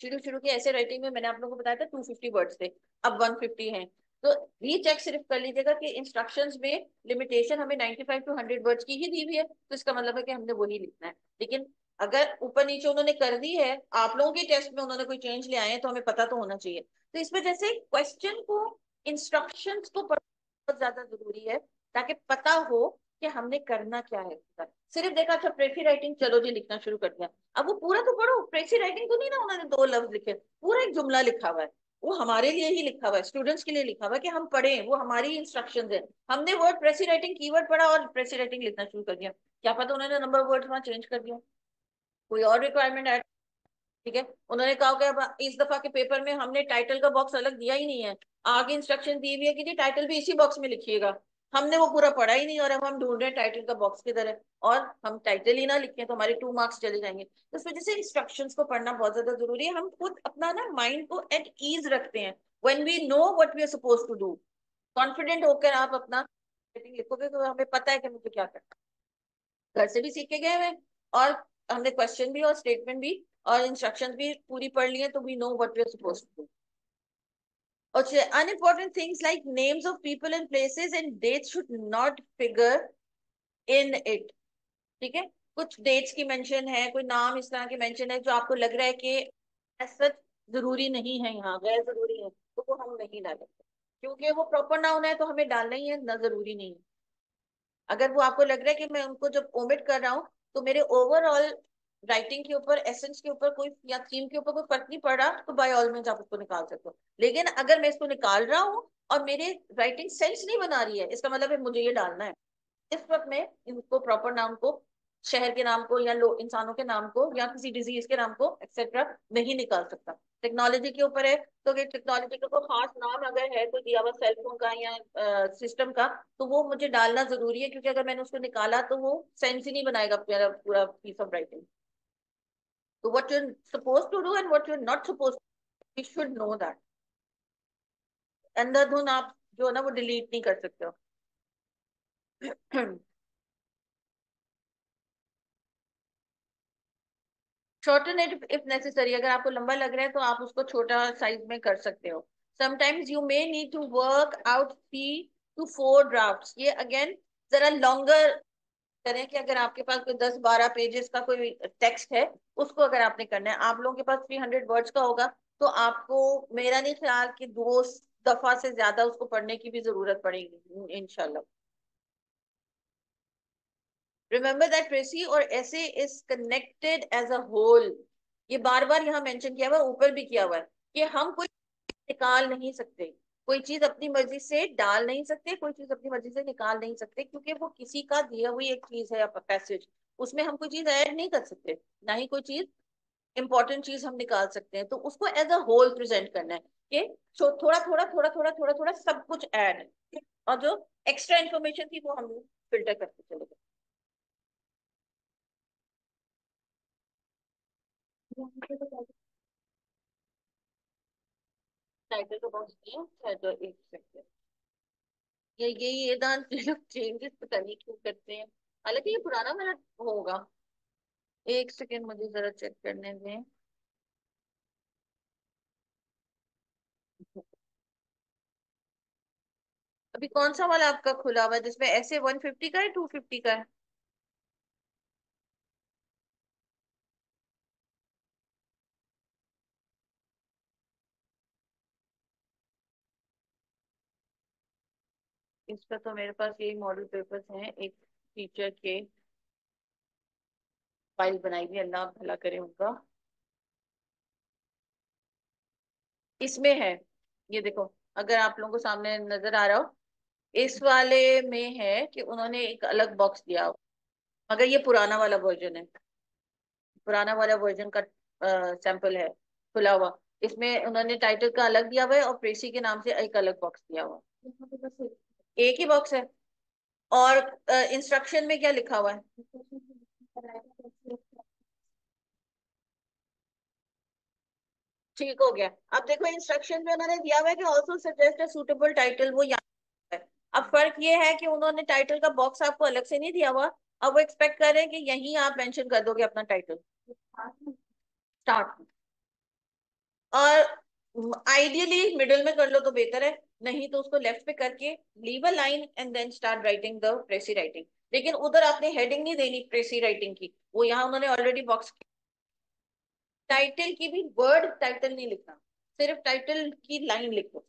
शुरू शुरू की ऐसे राइटिंग में मैंने आप लोगों को बताया था 250 वर्ड्स थे, अब 150 हैं। तो रीचेक सिर्फ कर लीजिएगा कि इंस्ट्रक्शंस में लिमिटेशन हमें 95 to 100 वर्ड्स की ही दी हुई है, तो इसका मतलब है कि हमने वही लिखना है। लेकिन अगर ऊपर नीचे उन्होंने कर दी है, आप लोगों के टेस्ट में उन्होंने कोई चेंज ले आए हैं, तो हमें पता तो होना चाहिए। तो इस वजह से क्वेश्चन को, इंस्ट्रक्शंस को पढ़ना बहुत ज्यादा जरूरी है, ताकि पता हो कि हमने करना क्या है। सिर्फ देखा अच्छा प्रेफी राइटिंग, चलो जी लिखना शुरू कर दिया। अब वो पूरा तो पढ़ो, प्रेसी राइटिंग तो नहीं ना उन्होंने दो लफ्ज लिखे, पूरा एक जुमला लिखा हुआ है। वो हमारे लिए ही लिखा हुआ है, स्टूडेंट्स के लिए लिखा हुआ है कि हम पढ़ें, वो हमारी इंस्ट्रक्शंस है। हमने वर्ड प्रेसी राइटिंग कीवर्ड पढ़ा और प्रेसी राइटिंग लिखना शुरू कर दिया, क्या पता उन्होंने नंबर वर्ड वहां चेंज कर दिया, कोई और रिक्वायरमेंट ऐड। ठीक है, उन्होंने कहा कि अब इस दफा के पेपर में हमने टाइटल का बॉक्स अलग दिया ही नहीं है, आगे इंस्ट्रक्शन दी हुई है कि जी टाइटल भी इसी बॉक्स में लिखिएगा। हमने वो पूरा पढ़ा ही नहीं, और अब हम ढूंढ रहे हैं टाइटल का बॉक्स किधर है, और हम टाइटल ही ना लिखें तो हमारे 2 मार्क्स चले जाएंगे। तो इस वजह से इंस्ट्रक्शंस को पढ़ना बहुत ज्यादा जरूरी है। हम खुद अपना ना माइंड को एट ईज रखते हैं when we know what we are suppose to do. Confident होकर आप अपना लिखोगे तो हमें पता है कि मुझे क्या करना है। घर से भी सीख के गए हैं, और हमने क्वेश्चन भी और स्टेटमेंट भी और इंस्ट्रक्शंस भी पूरी पढ़ ली है, तो we know what we are suppose to do. Okay, unimportant things like names of people and places and dates should not figure in it। ठीक है, कुछ डेट्स की मेंशन है, कोई नाम इस तरह के मेंशन है जो आपको लग रहा है कि ऐसा जरूरी नहीं है, यहाँ गैर जरूरी है, तो वो हम नहीं डालेंगे, क्योंकि वो प्रॉपर नाउन है तो हमें डालना ही है ना, जरूरी नहीं है। अगर वो आपको लग रहा है कि मैं उनको जब ओमिट कर रहा हूँ तो मेरे ओवरऑल राइटिंग के ऊपर, एसेंस के ऊपर कोई या थीम के ऊपर कोई फर्क नहीं पड़ रहा, तो बाय ऑल मीन्स आप उसको निकाल सकते हो। लेकिन अगर मैं इसको निकाल रहा हूँ और मेरे राइटिंग सेंस नहीं बना रही है, इसका मतलब है मुझे ये डालना है, इस वक्त में इनको प्रॉपर नाम को, शहर के नाम को या लोग इंसानों के नाम को या किसी डिजीज के नाम को एक्सेट्रा नहीं निकाल सकता। टेक्नोलॉजी के ऊपर है, तो कि टेक्नोलॉजी का कोई खास नाम अगर है कोई दिया हुआ सेल फोन का या सिस्टम का, तो वो मुझे डालना जरूरी है, क्योंकि अगर मैंने उसको निकाला तो वो सेंस ही नहीं बनाएगा पूरा पूरा पीस ऑफ राइटिंग। तो what you suppose to do and what you not suppose, you should know that. अंधाधुन आप जो है ना वो डिलीट नहीं कर सकते हो। शॉर्टन इट इफ नेसेसरी, अगर आपको लंबा लग रहा है तो आप उसको छोटा साइज में कर सकते हो। Sometimes you may need to work out 3 to 4 drafts, ये अगेन जरा लॉन्गर करें कि अगर आपके पास कोई 10-12 पेजेस का कोई टेक्स्ट है, उसको अगर आपने करना है, आप लोगों के पास 300 वर्ड्स का होगा, तो आपको मेरा नहीं ख्याल कि 2 दफा से ज्यादा उसको पढ़ने की भी जरूरत पड़ेगी इंशाल्लाह। रिमेंबर दैट ट्रेसी और ऐसे is connected as a whole, ये बार बार यहाँ मेंशन किया हुआ है, ऊपर भी किया हुआ है कि हम कोई निकाल नहीं सकते, कोई चीज अपनी मर्जी से डाल नहीं सकते, कोई चीज अपनी मर्जी से निकाल नहीं सकते, क्योंकि वो किसी का दिया हुई एक चीज है पैसेज, उसमें हम कोई चीज ऐड नहीं कर सकते, ना ही कोई चीज इंपॉर्टेंट चीज हम निकाल सकते हैं। तो उसको एज अ होल प्रेजेंट करना है कि थोड़ा थोड़ा थोड़ा थोड़ा थोड़ा थोड़ा सब कुछ ऐड है, और जो एक्स्ट्रा इन्फॉर्मेशन थी वो हम फिल्टर करते चले गए। टाइटल का बॉक्स दिया है तो एक सेकंड। ये दांत लोग चेंजेस पता नहीं क्यों करते हैं। हालांकि ये पुराना वाला होगा। एक सेकंड मुझे जरा चेक करने दें। अभी कौन सा वाला आपका खुला हुआ है जिसमें ऐसे 150 का है 250 का है? इसका तो मेरे पास यही मॉडल पेपर्स हैं एक टीचर के। फाइल बनाई हुई, अल्लाह भला करे उनका। इसमें है, ये देखो, अगर आप लोगों को सामने नजर आ रहा हो, इस वाले में है कि उन्होंने एक अलग बॉक्स दिया हो। मगर ये पुराना वाला वर्जन है। पुराना वाला वर्जन का सैंपल है खुला हुआ। इसमें उन्होंने टाइटल का अलग दिया हुआ है और प्रेसी के नाम से एक अलग बॉक्स दिया हुआ है। एक ही बॉक्स है। और इंस्ट्रक्शन में क्या लिखा हुआ है? ठीक हो गया। अब देखो इंस्ट्रक्शन में उन्होंने दिया हुआ है कि also suggest a suitable title, वो यहाँ है। अब फर्क ये है कि उन्होंने टाइटल का बॉक्स आपको अलग से नहीं दिया हुआ। अब वो एक्सपेक्ट कर रहे हैं कि यहीं आप मेंशन कर दोगे अपना टाइटल स्टार्ट। और आइडियली मिडिल में कर लो तो बेहतर है। नहीं तो उसको लेफ्ट पे करके leave a line and then start writing the précis writing. लेकिन उधर आपने हेडिंग नहीं देनी प्रेसी राइटिंग की, वो यहाँ उन्होंने ऑलरेडी बॉक्स। टाइटल की भी वर्ड टाइटल नहीं लिखना, सिर्फ टाइटल की लाइन लिखो।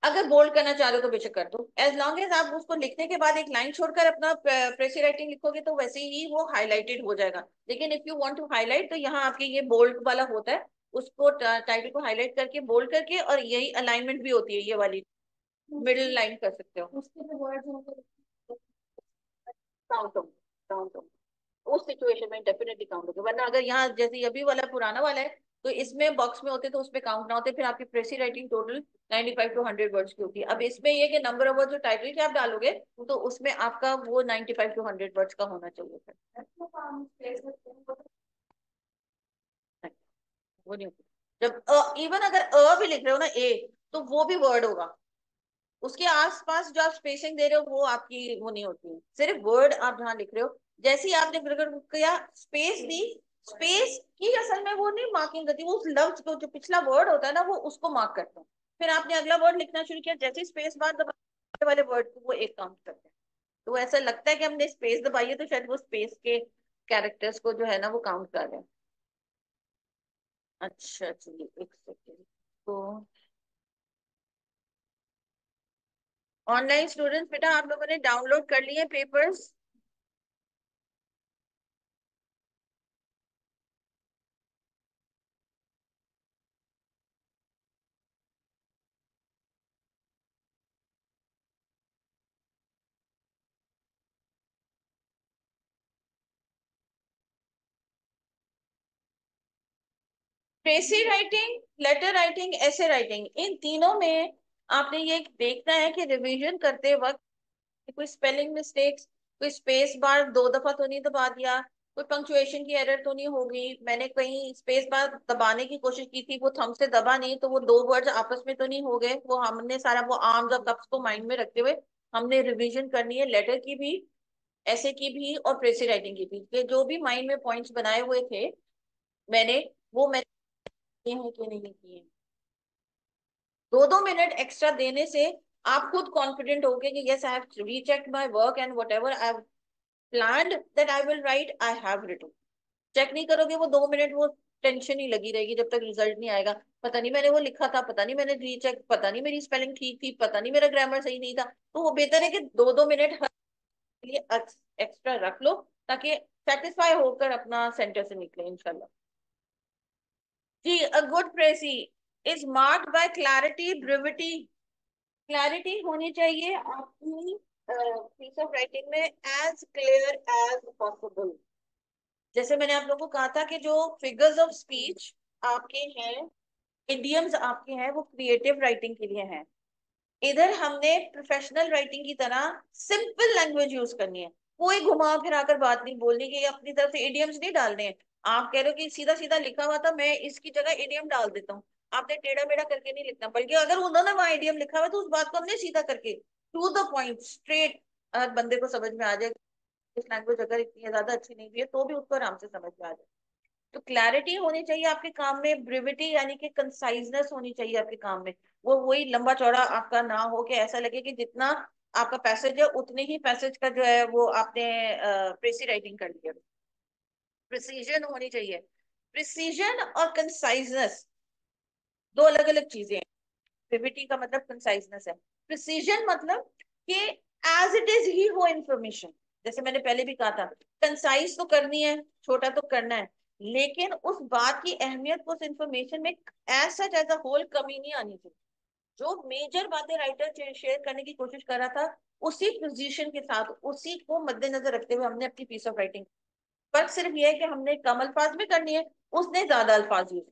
अगर बोल्ड करना चाह रहे हो तो बेशक कर दो, एज लॉन्ग एज आप उसको लिखने के बाद एक लाइन छोड़कर अपना प्रेसी राइटिंग लिखोगे तो वैसे ही वो हाईलाइटेड हो जाएगा। लेकिन if you want to highlight तो यहाँ आपके ये बोल्ड वाला होता है, उसको टाइटल को हाईलाइट करके बोल्ड करके, और यही अलाइनमेंट भी होती है ये वाली, मिडिल लाइन कर सकते हो। उसके जो वर्ड्स होंगे काउंट होंगे, काउंट होंगे। उस सिचुएशन में डेफिनेटली काउंट होगा, वरना अगर यहाँ जैसे अभी वाला पुराना वाला है तो इसमें बॉक्स में होते तो उसमें काउंट ना होते, फिर आपकी précis writing total 95 to 100 words की होती है। अब इसमें ये कि नंबर ऑफ वर्ड्स जो टाइटल के आप डालोगे तो उसमें आपका वो 95 टू 100 वर्ड्स का होना चाहिए फिर। वो नहीं होता। जब इवन अगर भी लिख रहे हो ना, ए, तो वो भी वर्ड होगा। उसके आसपास जो आप स्पेसिंग दे रहे हो वो आपकी वो नहीं होती है, सिर्फ वर्ड आप जहाँ लिख रहे हो। जैसे ही आपने अगर किया स्पेस दी, स्पेस की असल में वो नहीं मार्किंग करती, वो उस लफ्ज को जो पिछला वर्ड होता है ना वो उसको मार्क करते हैं। फिर आपने अगला वर्ड लिखना शुरू किया, जैसे स्पेस बार दबाने वाले वर्ड को वो एक काउंट करते हैं। तो ऐसा लगता है कि हमने स्पेस दबाई है तो शायद वो स्पेस के कैरेक्टर्स को जो है ना वो काउंट कर रहे हैं। अच्छा चलिए एक सेकेंड। तो ऑनलाइन स्टूडेंट्स बेटा आप लोगों ने डाउनलोड कर लिए papers? Précis writing, letter writing, essay writing, इन तीनों में आपने ये देखना है कि रिवीजन करते वक्त कोई स्पेलिंग मिस्टेक्स, कोई स्पेस बार दो दफा तो नहीं दबा दिया, कोई पंक्चुएशन की एरर तो नहीं होगी, मैंने कहीं स्पेस बार दबाने की कोशिश की थी वो थंब से दबा नहीं तो वो दो वर्ड्स आपस में तो नहीं हो गए। वो हमने सारा वो आर्म्स और कप्स को माइंड में रखते हुए हमने रिवीजन करनी है, लेटर की भी, ऐसे की भी और प्रेसी राइटिंग की भी, कि जो भी माइंड में पॉइंट्स बनाए हुए थे मैंने, वो मैंने किए हैं कि नहीं किए। 2-2 मिनट एक्स्ट्रा देने से आप खुद कॉन्फिडेंट होगे कि yes I have rechecked my work and whatever I have planned that I will write I have written. Check नहीं करोगे वो 2 मिनट, वो टेंशन ही लगी रहेगी जब तक रिजल्ट नहीं आएगा। पता नहीं मैंने वो लिखा था, पता नहीं मैंने रीचेक, पता नहीं मेरी स्पेलिंग ठीक थी, पता नहीं मेरा ग्रामर सही नहीं था। तो वो बेहतर है कि 2-2 मिनट हर के लिए एक्स्ट्रा रख लो, ताकि सेटिस्फाई होकर अपना सेंटर से निकले इंशाल्लाह। जी, a good precis is marked by clarity, brevity. Clarity होनी चाहिए आपकी पीस ऑफ राइटिंग में, एज क्लियर एज पॉसिबल। जैसे मैंने आप लोगों को कहा था कि जो फिगर्स ऑफ स्पीच आपके हैं, इडियम्स आपके हैं, वो क्रिएटिव राइटिंग के लिए हैं। इधर हमने प्रोफेशनल राइटिंग की तरह सिंपल लैंग्वेज यूज करनी है। कोई घुमा फिरा कर बात नहीं बोलनी कि ये अपनी तरफ से इडियम्स नहीं डालने हैं। आप कह रहे हो कि सीधा सीधा लिखा हुआ था, मैं इसकी जगह इडियम डाल देता हूँ, आपने टेढ़ा मेढ़ा करके नहीं लिखना, बल्कि अगर उन्होंने वहां इडियम लिखा हुआ है तो उस बात को हमने सीधा करके टू द पॉइंट स्ट्रेट, अगर बंदे को समझ में आ जाए, इस लैंग्वेज अगर इतनी ज्यादा अच्छी नहीं भी है तो भी उसको आराम से समझ में आ जाए। तो क्लैरिटी होनी चाहिए आपके काम में, ब्रिविटी यानी कि कंसाइजनेस होनी चाहिए आपके काम में। वो वही लंबा चौड़ा आपका ना हो कि ऐसा लगे कि जितना आपका पैसेज है उतने ही पैसेज का जो है वो आपने प्रेसी राइटिंग कर लिया। प्रिसीजन होनी चाहिए। प्रिसीजन और कंसाइजनेस दो अलग अलग चीजें हैं। ब्रेविटी का मतलब कंसाइजनेस है। प्रिसीजन मतलब कि एज इट इज ही वो इंफॉर्मेशन, जैसे मैंने पहले भी कहा था, कंसाइज तो करनी है, छोटा तो करना है, लेकिन उस बात की अहमियत को, उस इंफॉर्मेशन में as such as a whole कमी नहीं आनी चाहिए। जो मेजर बातें राइटर शेयर करने की कोशिश कर रहा था, उसी पोजीशन के साथ, उसी को मद्देनजर रखते हुए हमने अपनी पीस ऑफ राइटिंग, फर्क सिर्फ ये है कि हमने कम अल्फाज में करनी है, उसने ज्यादा अल्फाज यूज।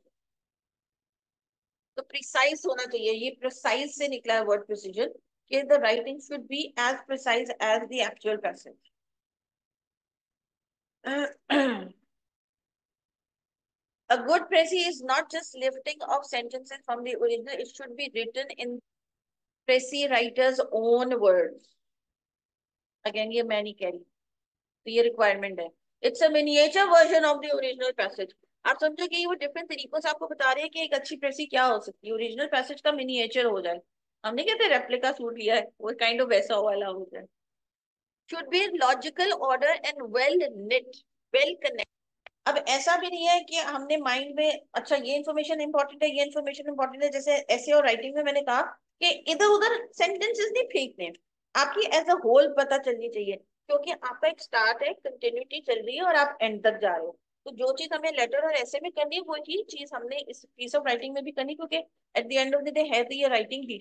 तो प्रिसाइज होना चाहिए, ये प्रिसाइज से निकला है वर्ड प्रिसीजन, कि the writing should be as precise as the actual passage. A good précis is not just lifting of sentences from the original, it should be written in précis writer's own words. Again, ये मैं नहीं कह रही, तो ये रिक्वायरमेंट है। It's a miniature version of the original passage. आप समझो कि वो डिफरेंट तरीकों से आपको बता रहे हैं कि एक अच्छी प्रेसी क्या हो सकती है, ओरिजिनल पैसेज का मिनिएचर हो जाए। हमने कहते रेप्लिका सूट लिया है, वो काइंड ऑफ वैसा वाला हो जाए। Should be logical order and well knit, well connect. अब ऐसा भी नहीं है कि हमने माइंड में अच्छा ये इन्फॉर्मेशन इंपॉर्टेंट है, ये इन्फॉर्मेशन इंपॉर्टेंट है, जैसे ऐसे और राइटिंग में मैंने कहा कि इधर उधर सेंटेंसेस नहीं फेंकने, आपकी एज अ होल पता चलनी चाहिए, क्योंकि आपका एक स्टार्ट है, कंटिन्यूटी चल रही है और आप एंड तक जा रहे हो। तो जो चीज हमें लेटर और ऐसे में करनी है वही चीज हमने इस पीस ऑफ राइटिंग में भी करनी, क्योंकि at the end of the day है तो ये राइटिंग ही,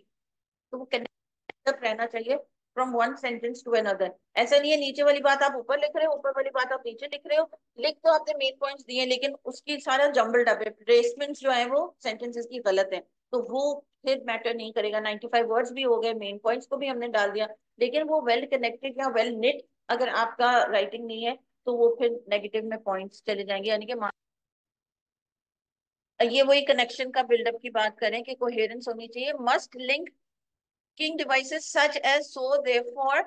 तो वो तक रहना चाहिए from one sentence to another. ऐसा नहीं है नीचे वाली बात आप ऊपर लिख रहे हो, ऊपर वाली बात आप नीचे लिख रहे हो, लिख तो आपने मेन पॉइंट्स दिए लेकिन उसकी सारा जंबल्ड अप है, प्लेसमेंट्स जो है वो सेंटेंसेस की गलत है, तो वो फिर मैटर नहीं करेगा। 95 वर्ड्स भी हो गए, मेन पॉइंट्स को भी हमने डाल दिया, लेकिन वो वेल कनेक्टेड या वेल निट अगर आपका राइटिंग नहीं है तो वो फिर नेगेटिव में पॉइंट्स चले जाएंगे, यानी कि ये वही कनेक्शन का बिल्डअप की बात करें कि कोहेरेंस होनी चाहिए। Must link linking devices such as so therefore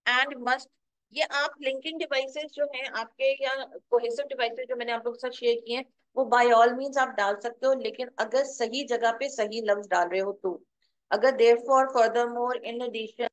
and must, ये आप लिंकिंग डिवाइसेस जो हैं आपके या कोहेसिव डिवाइसेस जो मैंने आप लोगों के साथ शेयर किए हैं, वो बाय ऑल मींस आप डाल सकते हो, लेकिन अगर सही जगह पे सही लफ्ज डाल रहे हो तो। अगर therefore, furthermore, in addition,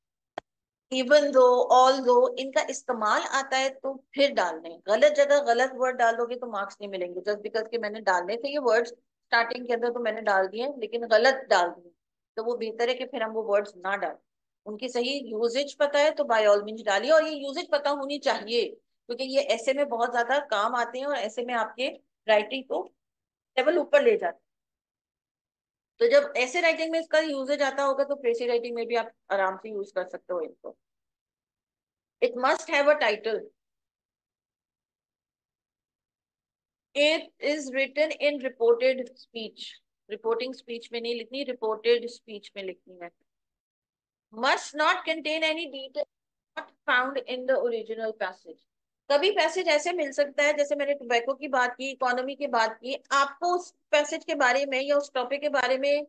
even though, although इनका इस्तेमाल आता है तो फिर डालने, गलत जगह गलत वर्ड डालोगे तो मार्क्स नहीं मिलेंगे, जस्ट बिकॉज के मैंने डालने थे ये वर्ड्स स्टार्टिंग के अंदर तो मैंने डाल दिए लेकिन गलत डाल दिए, तो वो बेहतर है कि फिर हम वो वर्ड्स ना डालें। उनकी सही यूजेज पता है तो बाय ऑल मीन्स डालिए, और ये यूजेज पता होनी चाहिए क्योंकि ये ऐसे में बहुत ज्यादा काम आते हैं और ऐसे में आपके राइटिंग को लेवल ऊपर ले जाते हैं। तो जब ऐसे राइटिंग में इसका यूजेज आता होगा तो प्रेसी राइटिंग में भी आप आराम से यूज कर सकते हो इनको। It must have a title. It is written in reported speech. Reporting speech में नहीं लिखनी, रिपोर्टेड स्पीच में लिखनी है। Must not contain any detail not found in the original passage. कभी पैसेज ऐसे मिल सकता है, जैसे मैंने टोबैको की बात की, इकोनॉमी की बात की, आपको उस पैसेज के बारे में या उस टॉपिक के बारे में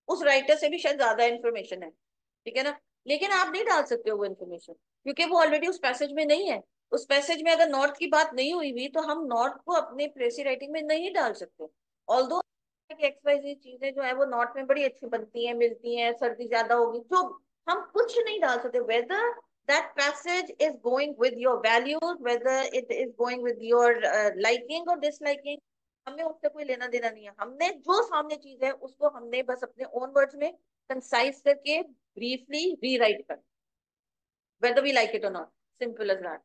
उस राइटर से भी शायद ज्यादा इन्फॉर्मेशन है, ठीक है ना, लेकिन आप नहीं डाल सकते हो वो इन्फॉर्मेशन क्योंकि वो ऑलरेडी उस पैसेज में नहीं है। उस पैसेज में अगर नॉर्थ की बात नहीं हुई हुई तो हम नॉर्थ को अपने प्रेसी राइटिंग में नहीं डाल सकते। ऑल्दो एक्सवाइजी चीजें जो है वो नॉर्थ में बड़ी अच्छी बनती हैं, मिलती हैं, सर्दी ज्यादा होगी तो हम कुछ नहीं डाल सकते, whether that passage is going with your values, whether it is going with your liking और डिसलाइकिंग, हमें उससे कोई लेना देना नहीं है। हमने जो सामने चीज है उसको हमने बस अपने ओन वर्ड्स में कंसाइज करके ब्रीफली रीराइट कर, whether we like it or not, simple as that।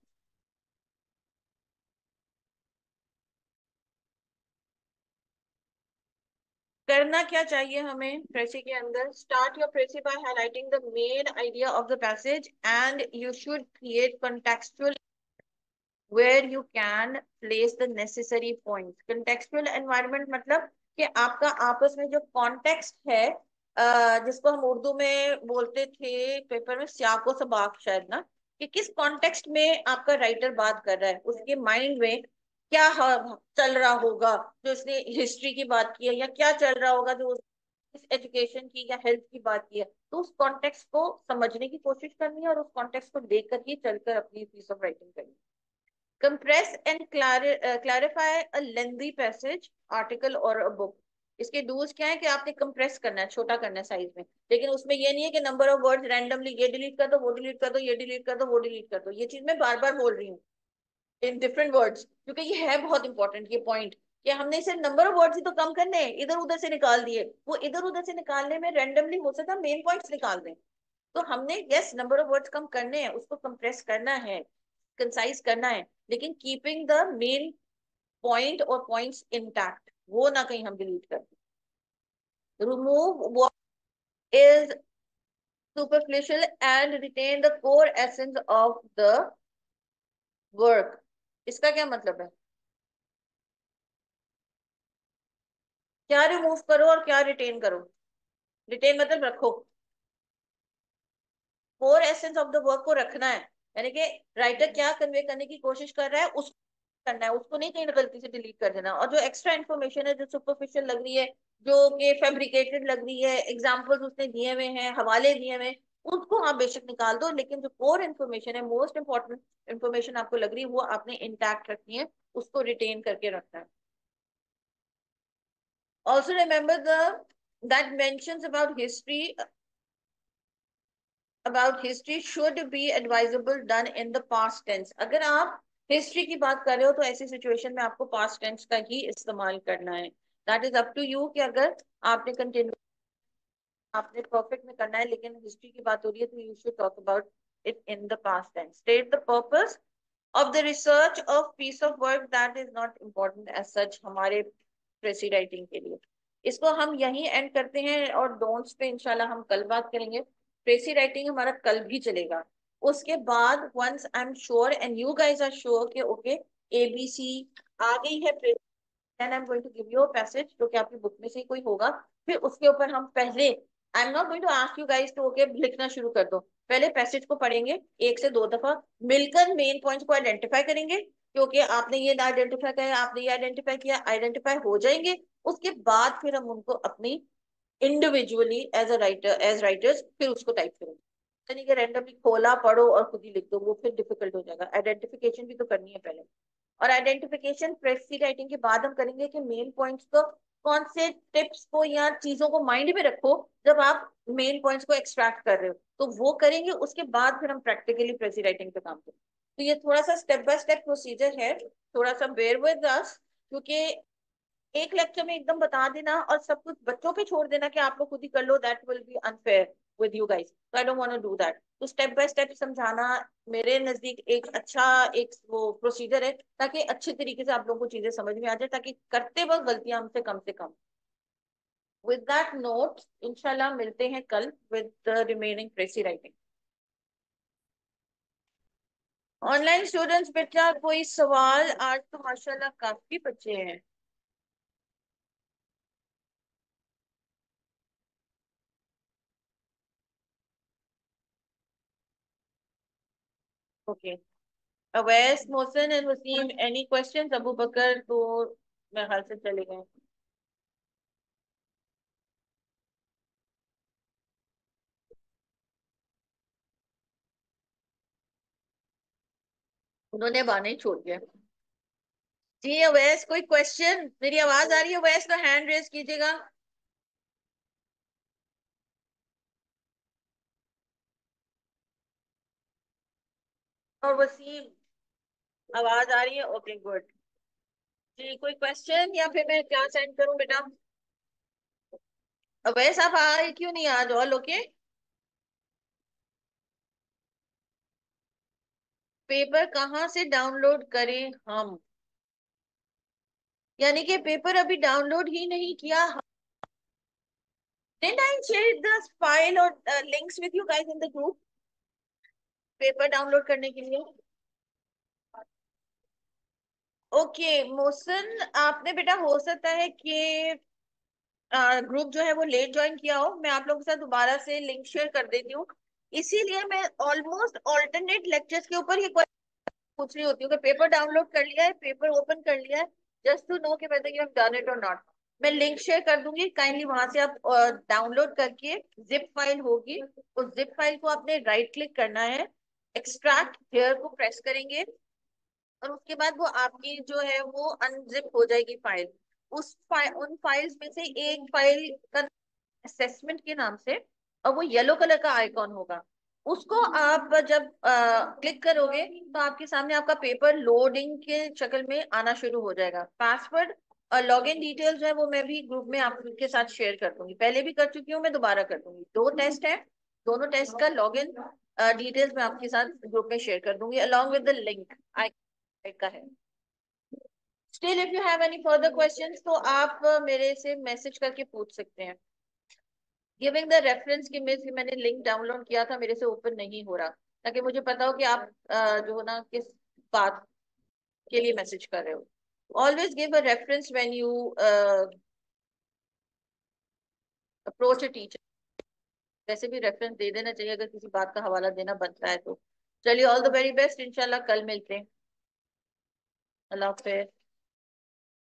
करना क्या चाहिए हमें प्रेसी के अंदर, start your precis by highlighting the main idea of the passage and you should create contextual where you can place the necessary points। contextual environment मतलब कि आपका आपस में जो कॉन्टेक्स्ट है, जिसको हम उर्दू में बोलते थे पेपर में सियाको सबाक शायद ना, कि किस कॉन्टेक्स्ट में आपका राइटर बात कर रहा है, उसके माइंड में क्या चल रहा होगा जो उसने हिस्ट्री की बात की है, या क्या चल रहा होगा जो एजुकेशन की या हेल्थ की बात की है। तो उस कॉन्टेक्स्ट को समझने की कोशिश करनी है और उस कॉन्टेक्स्ट को देखकर ही चलकर अपनी पीस ऑफ राइटिंग करनी है। Compress and clarify a lengthy passage, article or a book. इसके डूज क्या है कि आपने कंप्रेस करना है, छोटा करना है साइज में, लेकिन उसमें ये नहीं है कि नंबर ऑफ वर्ड्स रैंडमली ये डिलीट कर दो, वो डिलीट कर दो, ये डिलीट कर दो, वो डिलीट कर दो। ये चीज मैं बार बार बोल रही हूँ इन डिफरेंट वर्ड्स, क्योंकि ये है बहुत इंपॉर्टेंट ये पॉइंट, कि हमने सिर्फ नंबर ऑफ वर्ड्स ही तो कम करने हैं, इधर उधर से निकाल दिए। वो इधर उधर से निकालने में रैंडमली हो सकता है मेन पॉइंट्स निकाल दें। तो हमने यस नंबर ऑफ वर्ड्स कम करने हैं, उसको कंप्रेस करना है, कंसाइज करना है, लेकिन कीपिंग द मेन पॉइंट और पॉइंट्स इंटैक्ट, वो ना कहीं हम डिलीट कर दें। Remove what is superficial and retain the core essence of the work. इसका क्या मतलब है? क्या रिमूव करो और क्या रिटेन करो? रिटेन मतलब रखो, core essence of the work को रखना है, यानी कि राइटर क्या कन्वे करने की कोशिश कर रहा है उसको करना है, उसको नहीं कहीं गलती से डिलीट कर देना। और जो एक्स्ट्रा इन्फॉर्मेशन है, जो सुपरफिशियल लग रही है, जो कि फैब्रिकेटेड लग रही है, एग्जांपल्स उसने दिए हुए हैं, हवाले दिए हुए हैं, उसको आप बेशक निकाल दो, लेकिन जो कोर इन्फॉर्मेशन है, मोस्ट इंपॉर्टेंट इन्फॉर्मेशन आपको लग रही है, वो आपने इंटैक्ट रखनी है, उसको रिटेन करके रखना है। Also remember the that mentions about history should be advisable done in the past tense. अगर आप हिस्ट्री की बात कर रहे हो तो ऐसी सिचुएशन में आपको पास्ट टेंस का ही इस्तेमाल करना है। That is up to you कि अगर आपने कंटिन्यू, आपने परफेक्ट में करना है, लेकिन हिस्ट्री की बात हो रही है तो you should talk about it in the past tense. State the purpose of the research of piece of work that is not important as such हमारे प्रेसी राइटिंग के लिए। इसको हम यहीं एंड करते हैं और डोंट्स पे इंशाल्लाह हम कल बात करेंगे। प्रेसी राइटिंग हमारा कल भी चलेगा। उसके बाद once I am sure and you guys are sure कि ओके एबीसी आ गई है, then I am going to give you a passage जो कि आपकी बुक में से ही कोई होगा। फिर उसके ऊपर हम पहले, I am not going to ask you guys to okay लिखना शुरू कर दो, पहले पैसेज को पढ़ेंगे एक से दो दफा, मिलकर मेन पॉइंट्स को आइडेंटिफाई करेंगे, क्योंकि आपने ये आइडेंटिफाई किया, आपने ये आइडेंटिफाई किया, आइडेंटिफाई हो जाएंगे। उसके बाद फिर हम उनको अपनी इंडिविजुअली एज राइटर्स फिर उसको टाइप करेंगे। यानी कि रैंडमली खोला पढ़ो और खुद ही लिख दो, वो फिर डिफिकल्ट हो जाएगा। आइडेंटिफिकेशन भी तो करनी है पहले, और आइडेंटिफिकेशन प्रेसी राइटिंग के बाद हम करेंगे कि मेन पॉइंट्स को, कौन से टिप्स को या चीजों को माइंड में रखो जब आप मेन पॉइंट्स को एक्सट्रैक्ट कर रहे हो, तो वो करेंगे। उसके बाद फिर हम प्रैक्टिकली प्रेसी राइटिंग पे काम करेंगे। तो ये थोड़ा सा स्टेप बाय स्टेप प्रोसीजर है, थोड़ा सा बेयर विद अस, क्योंकि एक लेक्चर में एकदम बता देना और सब कुछ बच्चों पे छोड़ देना कि आप लोग खुद ही कर लो, that will be unfair with you guys. तो I don't want to do that. तो स्टेप बाय स्टेप समझाना मेरे नजदीक एक अच्छा एक वो प्रोसीजर है, ताकि अच्छे तरीके से आप लोगों को चीजें समझ में आ जाए, ताकि करते वक्त गलतियां हमसे कम से कम। विद दैट नोट इंशाल्लाह मिलते हैं कल with the remaining precis writing. Online students बेटा कोई सवाल? आज तो माशाल्लाह काफी बच्चे हैं। Okay, Awais, Mohsin and Waseem, any questions? Abu Bakar तो मेरे ख्याल से चले गए। उन्होंने अब आना ही छोड़ दिया। जी अवैस, कोई क्वेश्चन? मेरी आवाज आ रही है अवैस? तो हैंड रेज कीजिएगा। और वसीम, आवाज आ रही है? Okay good. जी कोई क्वेश्चन या फिर मैं क्या सेंड करूं बेटा? अवैस आप आए क्यों नहीं आज? All okay? पेपर कहाँ से डाउनलोड करें हम? यानी कि पेपर अभी डाउनलोड ही नहीं किया। Didn't I share this file or links with you guys in the group? Paper download करने के लिए। ओके मोहसिन, आपने बेटा हो सकता है कि ग्रुप जो है वो लेट ज्वाइन किया हो। मैं आप लोगों के साथ दोबारा से लिंक शेयर कर देती हूँ। इसीलिए मैं ऑलमोस्ट ऑल्टरनेट लेक्चर्स के ऊपर ये पूछ रही होती हूँ कि पेपर डाउनलोड कर लिया है, पेपर ओपन कर लिया है, जस्ट टू नो कि whether you have done it or not। मैं लिंक शेयर कर दूंगी, काइंडली वहां से आप डाउनलोड करके, जिप फाइल होगी, उस जिप फाइल को आपने राइट क्लिक करना है, एक्सट्रैक्ट हियर को प्रेस करेंगे, और उसके बाद वो आपकी जो है वो अनजिप हो जाएगी फाइल। उन फाइल्स में से एक फाइल का असेसमेंट के नाम से, और वो येलो कलर का आइकॉन होगा, उसको आप जब क्लिक करोगे तो आपके सामने आपका पेपर लोडिंग के शक्ल में आना शुरू हो जाएगा। पासवर्ड और लॉगिन डिटेल्स जो है वो मैं भी ग्रुप में आपके साथ शेयर कर दूंगी, पहले भी कर चुकी हूँ, मैं दोबारा कर दूंगी। 2 टेस्ट है, दोनों टेस्ट का लॉगिन डिटेल्स मैं आपके साथ ग्रुप में शेयर कर दूंगी अलॉन्ग विद द लिंक आई का है। Still if you have any further questions तो आप मेरे से मैसेज करके पूछ सकते हैं। गिविंग द रेफरेंस की मिस, मैंने लिंक डाउनलोड किया था, मेरे से ओपन नहीं हो रहा, ताकि मुझे पता हो कि आप जो है ना किस बात के लिए मैसेज कर रहे हो। Always give a reference when you approach a teacher. वैसे भी रेफरेंस दे देना चाहिए अगर किसी बात का हवाला देना बनता है तो। चलिए, ऑल द वेरी बेस्ट, इंशाल्लाह कल मिलते हैं। अल्लाह हाफिज।